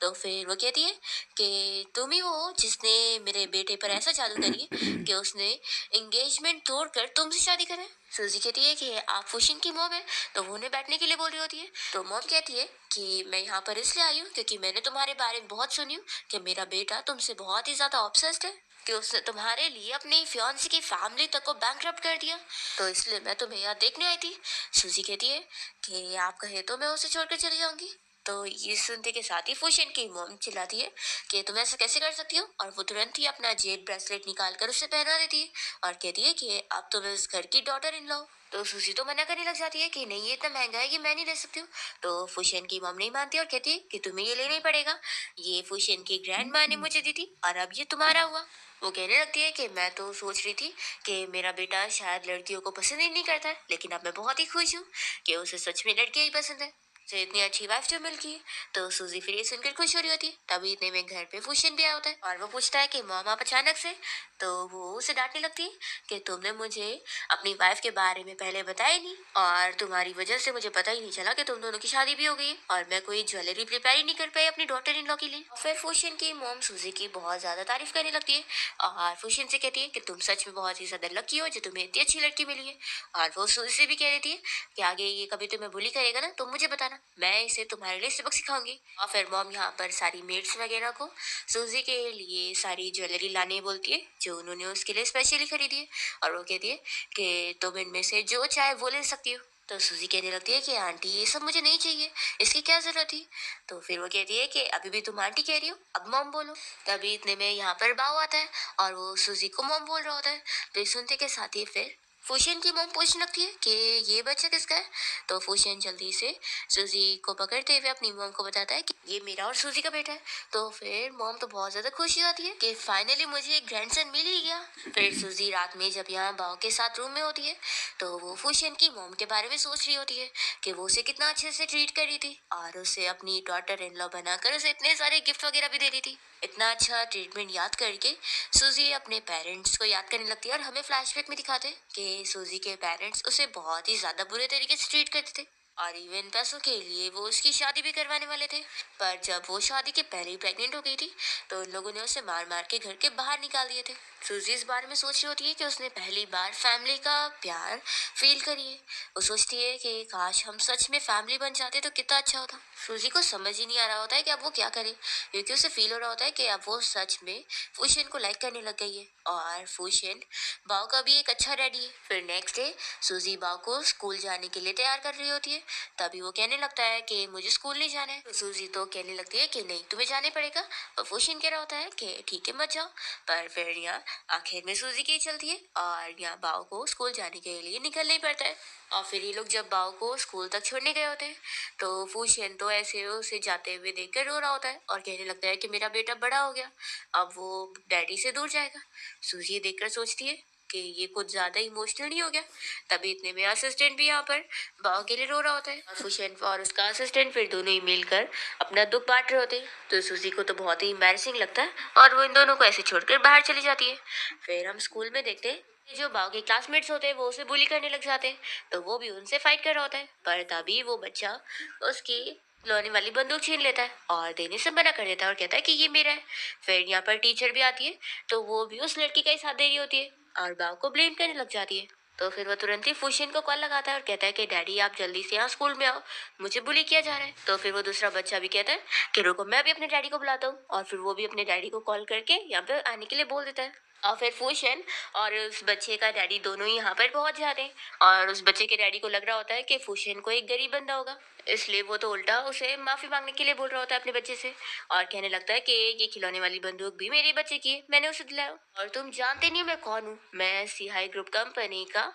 तो फिर वो कहती है कि तुम ही वो हो जिसने मेरे बेटे पर ऐसा जादू करी है कि उसने एंगेजमेंट तोड़कर तुमसे शादी करे। सूजी कहती है कि आप फुशिन की मॉम है, तो वो उन्हें बैठने के लिए बोल रही होती है। तो मॉम कहती है कि मैं यहाँ पर इसलिए आई हूँ क्योंकि मैंने तुम्हारे बारे में बहुत सुनी हूँ कि मेरा बेटा तुमसे बहुत ही ज्यादा ऑब्सेस्ड है, कि उसने तुम्हारे लिए अपनी फियांसी की फैमिली तक को बैंकरप्ट कर दिया, तो इसलिए मैं तुम्हें यहाँ देखने आई थी। सूजी कहती है कि आप कहे तो मैं उसे छोड़कर चली जाऊंगी। तो ये सुनते के साथ ही फुशिन की मॉम चिल्लाती है कि तुम ऐसा कैसे कर सकती हो, और वो तुरंत ही अपना जेड ब्रेसलेट निकाल कर उसे पहना देती है और कहती है कि अब तुम इस घर की डॉटर इन लॉ। तो सूजी तो मना करने लग जाती है कि नहीं ये इतना महंगा है कि मैं नहीं ले सकती हूँ। तो फुशिन की मॉम नहीं मानती और कहती है कि तुम्हें ये लेना ही पड़ेगा, ये फुशिन की ग्रैंड माँ ने मुझे दी थी और अब ये तुम्हारा हुआ। वो कहने लगती है कि मैं तो सोच रही थी कि मेरा बेटा शायद लड़कियों को पसंद ही नहीं करता है, लेकिन अब मैं बहुत ही खुश हूँ कि उसे सच में लड़कियां ही पसंद है, तो इतनी अच्छी वाइफ जो मिल गई। तो सूजी फिर ये सुनकर खुश हो रही होती है। तभी इतने में घर पे फुशिन भी आया होता है और वो पूछता है कि मॉम आप अचानक से। तो वो उसे डांटने लगती है कि तुमने मुझे अपनी वाइफ के बारे में पहले बताया नहीं और तुम्हारी वजह से मुझे पता ही नहीं चला कि तुम दोनों की शादी भी हो गई है और मैं कोई ज्वेलरी प्रिपेयर ही नहीं कर पाई अपनी डॉटर इन लॉ के लिए। फिर फुशिन की मॉम सूजी की बहुत ज्यादा तारीफ करने लगती है और फुशिन से कहती है कि तुम सच में बहुत ही ज्यादा लकी हो जो तुम्हें इतनी अच्छी लड़की मिली है। और वो सूजी से भी कह देती है कि आगे ये कभी तुम्हें बुली करेगा ना तुम मुझे बताना, मैं इसे तुम्हारे लिए सबक सिखाऊंगी। और फिर मॉम यहाँ पर सारी मेड्स वगैरह को सूजी के लिए सारी ज्वेलरी लाने बोलती है जो उन्होंने उसके लिए स्पेशली खरीदी है और वो कहती है कि तुम इनमें से जो चाहे वो ले सकती हो। तो सूजी कहने लगती है कि आंटी ये सब मुझे नहीं चाहिए, इसकी क्या जरूरत थी। तो फिर वो कहती है कि अभी भी तुम आंटी कह रही हो, अब मॉम बोलो। तभी इतने में यहाँ पर बाव आता है और वो सूजी को मॉम बोल रहा होता है। तो ये सुनते के साथ ही फिर फूशियन की मॉम पूछने लगती है कि ये बच्चा किसका है। तो फूशियन जल्दी से सूजी को पकड़ते हुए अपनी मॉम को बताता है कि ये मेरा और सूजी का बेटा है। तो फिर मॉम तो बहुत ज्यादा खुशी होती है कि फाइनली मुझे एक ग्रैंडसन मिल ही गया। फिर सूजी रात में जब यहाँ बाव के साथ रूम में होती है तो वो फूशियन की मॉम के बारे में सोच रही होती है कि वो उसे कितना अच्छे से ट्रीट कर रही थी और उसे अपनी डॉटर इन लॉ बनाकर उसे इतने सारे गिफ्ट वगैरह भी दे रही थी। इतना अच्छा ट्रीटमेंट याद करके सूजी अपने पेरेंट्स को याद करने लगती है और हमें फ्लैशबैक में दिखाते हैं कि सूजी के पेरेंट्स उसे बहुत ही ज्यादा बुरे तरीके से ट्रीट करते थे और इवन पैसों के लिए वो उसकी शादी भी करवाने वाले थे। पर जब वो शादी के पहले ही प्रेग्नेंट हो गई थी तो उन लोगों ने उसे मार मार के घर के बाहर निकाल दिए थे। सूजी इस बारे में सोच रही होती है कि उसने पहली बार फैमिली का प्यार फील करी है। वो सोचती है कि काश हम सच में फैमिली बन जाते तो कितना अच्छा होता। सूजी को समझ ही नहीं आ रहा होता है कि अब वो क्या करे, क्योंकि उसे फील हो रहा होता है कि अब वो सच में फूशियन को लाइक करने लग गई है और फूशियन बाव का भी एक अच्छा डैडी है। फिर नेक्स्ट डे सूजी बाव को स्कूल जाने के लिए तैयार कर रही होती है। तभी वो कहने लगता है कि मुझे स्कूल नहीं जाना है। तो सूजी तो कहने लगती है कि नहीं तुम्हें जाने पड़ेगा। और फूशियन कह रहा होता है कि ठीक है मत जाओ। पर फिर यहाँ आखिर में सूजी की चलती है और यहाँ बाव को स्कूल जाने के लिए निकलना ही पड़ता है। और फिर ये लोग जब बाव को स्कूल तक छोड़ने गए होते हैं तो फूशियन तो ऐसे उसे जाते हुए देखकर रो रहा होता है और कहने लगता है कि मेरा बेटा बड़ा हो गया, अब वो डैडी से दूर जाएगा। सूजी ये देखकर सोचती है कि ये कुछ ज्यादा इमोशनल नहीं हो गया। तभी इतने में असिस्टेंट भी यहाँ पर बाव के लिए रो रहा होता है और फूशियन और उसका असिस्टेंट फिर दोनों ही मिलकर अपना दुख बांट रहे होते हैं। तो सूजी को तो बहुत ही एम्बैरेसिंग लगता है और वो इन दोनों को ऐसे छोड़कर बाहर चली जाती है। फिर हम स्कूल में देखते हैं कि जो बाव के क्लासमेट्स होते हैं वो उसे बुली करने लग जाते हैं तो वो भी उनसे फाइट कर रहा होता है। पर तभी वो बच्चा उसकी खिलौने वाली बंदूक छीन लेता है और देने से मना कर देता है और कहता है कि ये मेरा है। फिर यहाँ पर टीचर भी आती है तो वो भी उस लड़की का ही साथ दे रही होती है और बाव को ब्लेम करने लग जाती है। तो फिर वो तुरंत ही फुशियन को कॉल लगाता है और कहता है कि डैडी आप जल्दी से यहाँ स्कूल में आओ, मुझे बुली किया जा रहा है। तो फिर वो दूसरा बच्चा भी कहता है कि रुको मैं भी अपने डैडी को बुलाता हूँ और फिर वो भी अपने डैडी को कॉल करके यहाँ पे आने के लिए बोल देता है। और फिर फूशन और उस बच्चे का डैडी दोनों ही यहाँ पर पहुंच जाते हैं और उस बच्चे के डैडी को लग रहा होता है कि फूशन को एक गरीब बंदा होगा, इसलिए वो तो उल्टा उसे माफी मांगने के लिए बोल रहा होता है अपने बच्चे से और कहने लगता है कि ये खिलौने वाली बंदूक भी मेरे बच्चे की है, मैंने उसे दिलाया और तुम जानते नहीं मैं कौन हूँ, मैं सीहाई ग्रुप कंपनी का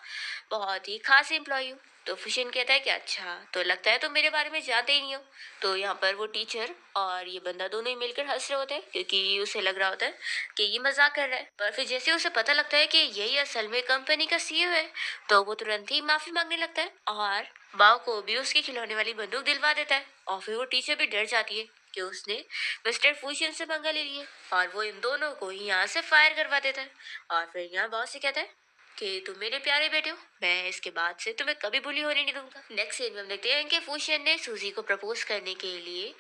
बहुत ही खास एम्प्लॉय हूँ। तो फुशियन कहता है कि अच्छा तो लगता है तुम मेरे बारे में जानते ही नहीं हो। तो यहाँ पर वो टीचर और ये बंदा दोनों ही मिलकर हंस रहे होते हैं क्योंकि उसे लग रहा होता है कि ये मजाक कर रहा है। पर फिर जैसे उसे पता लगता है कि यही असल में कंपनी का सीईओ है तो वो तुरंत ही माफी मांगने लगता है और बाव को भी उसकी खिलौने वाली बंदूक दिलवा देता है। और फिर वो टीचर भी डर जाती है कि उसने मिस्टर फूशियन से पंगा ले लिए और वो इन दोनों को ही यहाँ से फायर करवा देता है। और फिर यहाँ बॉस से कहता है कि तुम मेरे प्यारे बेटे हो, मैं इसके बाद से तुम्हें कभी बुली होने नहीं दूंगा। नेक्स्ट सीन में हम देखते हैं कि फूशियन ने सूजी को प्रपोज करने के लिए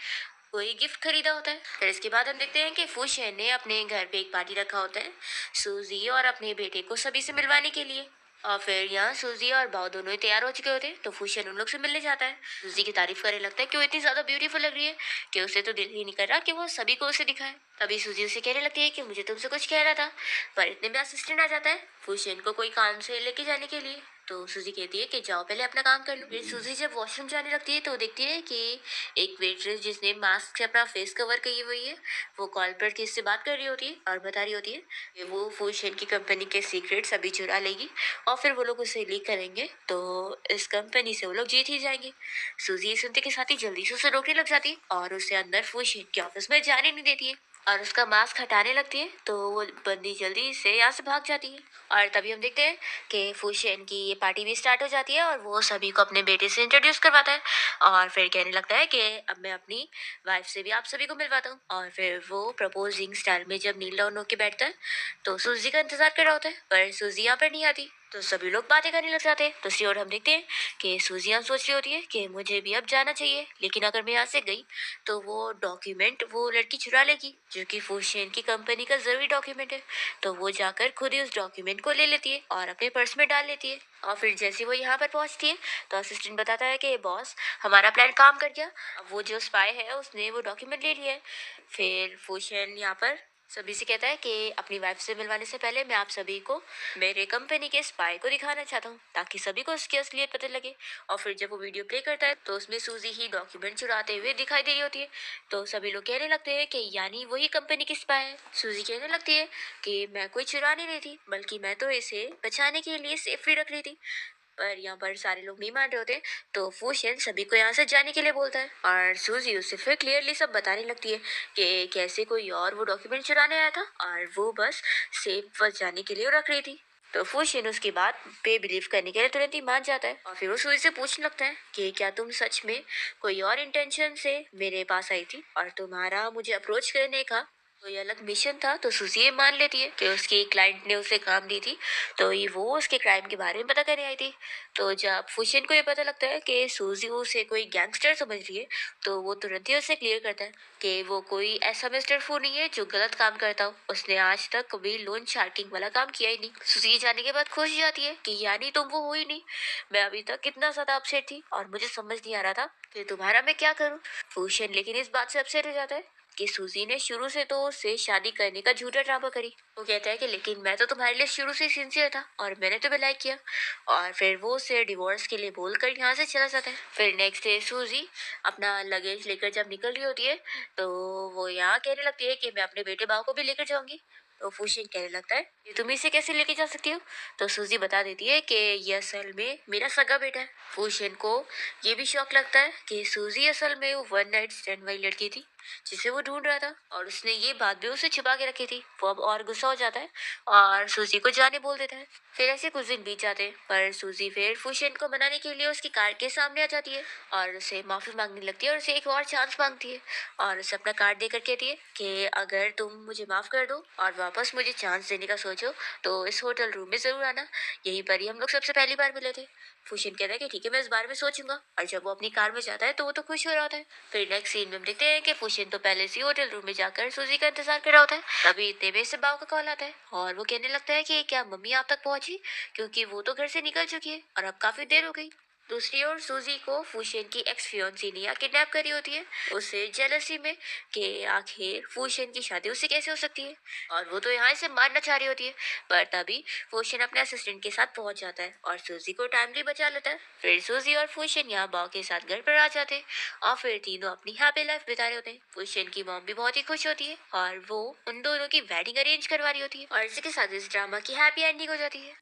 कोई गिफ्ट खरीदा होता है। फिर इसके बाद हम देखते हैं कि फूशियन ने अपने घर पे एक पार्टी रखा होता है सूजी और अपने बेटे को सभी से मिलवाने के लिए। और फिर यहाँ सूजी और बाव दोनों ही तैयार हो चुके होते हैं तो फूशियन उन लोग से मिलने जाता है। सूजी की तारीफ करने लगता है कि वो इतनी ज्यादा ब्यूटीफुल लग रही है कि उसे तो दिल ही नहीं कर रहा कि वो सभी को उसे दिखाए। तभी सूजी उसे कहने लगती है कि मुझे तुमसे कुछ कह रहा था। पर इतने में असिस्टेंट आ जाता है फूशियन को कोई काम से लेके जाने के लिए। तो सूजी कहती है कि जाओ पहले अपना काम कर लो। फिर सूजी जब वॉशरूम जाने लगती है तो देखती है कि एक वेट्रेस जिसने मास्क से अपना फेस कवर की हुई है वो कॉल पर किससे बात कर रही होती है और बता रही होती है कि वो फूशियन की कंपनी के सीक्रेट्स अभी चुरा लेगी और फिर वो लोग उसे लीक करेंगे तो इस कंपनी से वो लोग जीत ही जाएंगे। सूजी ये सुनते के साथ ही जल्दी से उसे रोकने लग जाती है और उसे अंदर फूशियन के ऑफिस में जाने नहीं देती है और उसका मास्क हटाने लगती है तो वो बंदी जल्दी से यहाँ से भाग जाती है। और तभी हम देखते हैं कि फूशियन की ये पार्टी भी स्टार्ट हो जाती है और वो सभी को अपने बेटे से इंट्रोड्यूस करवाता है और फिर कहने लगता है कि अब मैं अपनी वाइफ से भी आप सभी को मिलवाता हूँ। और फिर वो प्रपोजिंग स्टाइल में जब नील डाउन होके बैठता है तो सूजी का इंतजार कर रहा होता है पर सूजी यहाँ पर नहीं आती तो सभी लोग बातें करने लग जाते हैं। दूसरी ओर हम देखते हैं कि सूजी यहाँ सोच रही होती है कि मुझे भी अब जाना चाहिए, लेकिन अगर मैं यहाँ से गई तो वो डॉक्यूमेंट वो लड़की चुरा लेगी जो कि फूशियन की कंपनी का जरूरी डॉक्यूमेंट है। तो वो जाकर खुद ही उस डॉक्यूमेंट को ले लेती है और अपने पर्स में डाल लेती है। और फिर जैसे वो यहाँ पर पहुंचती है तो असिस्टेंट बताता है कि बॉस हमारा प्लान काम कर गया, अब वो जो स्पाई है उसने वो डॉक्यूमेंट ले लिया है। फिर फूशियन यहाँ पर सभी से कहता है कि अपनी वाइफ से मिलवाने से पहले मैं आप सभी को मेरे कंपनी के स्पाई को दिखाना चाहता हूँ ताकि सभी को उसकी असलियत पता लगे। और फिर जब वो वीडियो प्ले करता है तो उसमें सूजी ही डॉक्यूमेंट चुराते हुए दिखाई दे रही होती है। तो सभी लोग कहने लगते हैं कि यानी वही कंपनी की स्पाई है। सूजी कहने लगती है कि मैं कोई चुरा नहीं रही थी, बल्कि मैं तो इसे बचाने के लिए सेफली रख रही थी। पर यहाँ पर सारे लोग नहीं मान रहे होते, तो फूशियन सभी को यहाँ से जाने के लिए बोलता है और सूजी उससे फिर क्लियरली सब बताने लगती है कि कैसे कोई और वो डॉक्यूमेंट चुराने आया था और वो बस सेफ बस जाने के लिए रख रही थी। तो फूशियन उसकी बात पे बिलीव करने के लिए तुरंत ही मान जाता है और फिर वो सूजी से पूछने लगता है कि क्या तुम सच में कोई और इंटेंशन से मेरे पास आई थी और तुम्हारा मुझे अप्रोच करने का कोई अलग मिशन था। तो सुजी ये मान लेती है कि उसकी क्लाइंट ने उसे काम दी थी, तो ये वो उसके क्राइम के बारे में पता करने आई थी। तो जब फुशिन को ये पता लगता है कि सूजी उसे कोई गैंगस्टर समझ रही है, तो वो तुरंत ही उसे क्लियर करता है कि वो कोई ऐसा मिस्टर फू नहीं है जो गलत काम करता हो। उसने आज तक कभी लोन शार्किंग वाला काम किया ही नहीं। सूजी ये जाने के बाद खुश हो जाती है कि यानी तुम वो हो ही नहीं। मैं अभी तक कितना ज्यादा अपसेट थी और मुझे समझ नहीं आ रहा था कि तुम्हारा मैं क्या करूँ। फुशिन लेकिन इस बात से अपसेट हो जाता है कि सूजी ने शुरू से तो उससे शादी करने का झूठा ड्रामा करी। वो कहता है कि लेकिन मैं तो तुम्हारे लिए शुरू से सिंसियर था और मैंने तुम्हें लाइक किया। और फिर वो उसे डिवोर्स के लिए बोलकर यहाँ से चला जाता है। फिर नेक्स्ट डे सूजी अपना लगेज लेकर जब निकल रही होती है, तो वो यहाँ कहने लगती है कि मैं अपने बेटे भाव को भी लेकर जाऊंगी। तो फुशिन कहने लगता है कि तुम इसे कैसे लेके जा सकती हो। तो सूजी बता देती है कि ये असल में मेरा सगा बेटा है। फुशिन को ये भी शौक लगता है कि सूजी असल में वो वन नाइट स्टैंड वाली लड़की थी जिसे वो ढूंढ रहा था और उसने ये बात भी उसे छुपा के रखी थी। वो अब और गुस्सा हो जाता है और सूजी को जाने बोल देता है। फिर ऐसे कुछ दिन बीत जाते हैं, पर सूजी फिर फुशियन को मनाने के लिए उसकी कार के सामने आ जाती है और उसे माफी मांगने लगती है और उसे एक और चांस मांगती है और उसे अपना कार्ड देकर कहती है कि अगर तुम मुझे माफ कर दो और वापस मुझे चांस देने का सोचो तो इस होटल रूम में जरूर आना, यहीं पर ही हम लोग सबसे पहली बार मिले थे। फुशियन कहता है कि ठीक है, मैं इस बारे में सोचूंगा। और जब वो अपनी कार में जाता है तो वो तो खुश हो रहा होता है। फिर नेक्स्ट सीन में हम देखते हैं कि फुशियन तो पहले से होटल रूम में जाकर सूजी का इंतजार कर रहा होता है। तभी इतने में से बाव का कॉल आता है और वो कहने लगता है कि क्या मम्मी आप तक पहुंची, क्योंकि वो तो घर से निकल चुकी है और अब काफी देर हो गई। दूसरी ओर सूजी को फुशियन की एक्स फियोन्सी ने किडनैप करी होती है, उसे जेलसी में कि आखिर फुशियन की शादी उससे कैसे हो सकती है और वो तो यहाँ से मारना चाह रही होती है। पर तभी फुशियन अपने असिस्टेंट के साथ पहुंच जाता है और सूजी को टाइमली बचा लेता है। फिर सूजी और फुशियन यहाँ बाव के साथ घर पर आ जाते हैं और फिर तीनों अपनी हैप्पी लाइफ बिता रहे होते हैं। फुशियन की मॉम भी बहुत ही खुश होती है और वो उन दोनों की वेडिंग अरेंज करवा रही होती है और इसी के साथ इस ड्रामा की हैप्पी एंडिंग हो जाती है।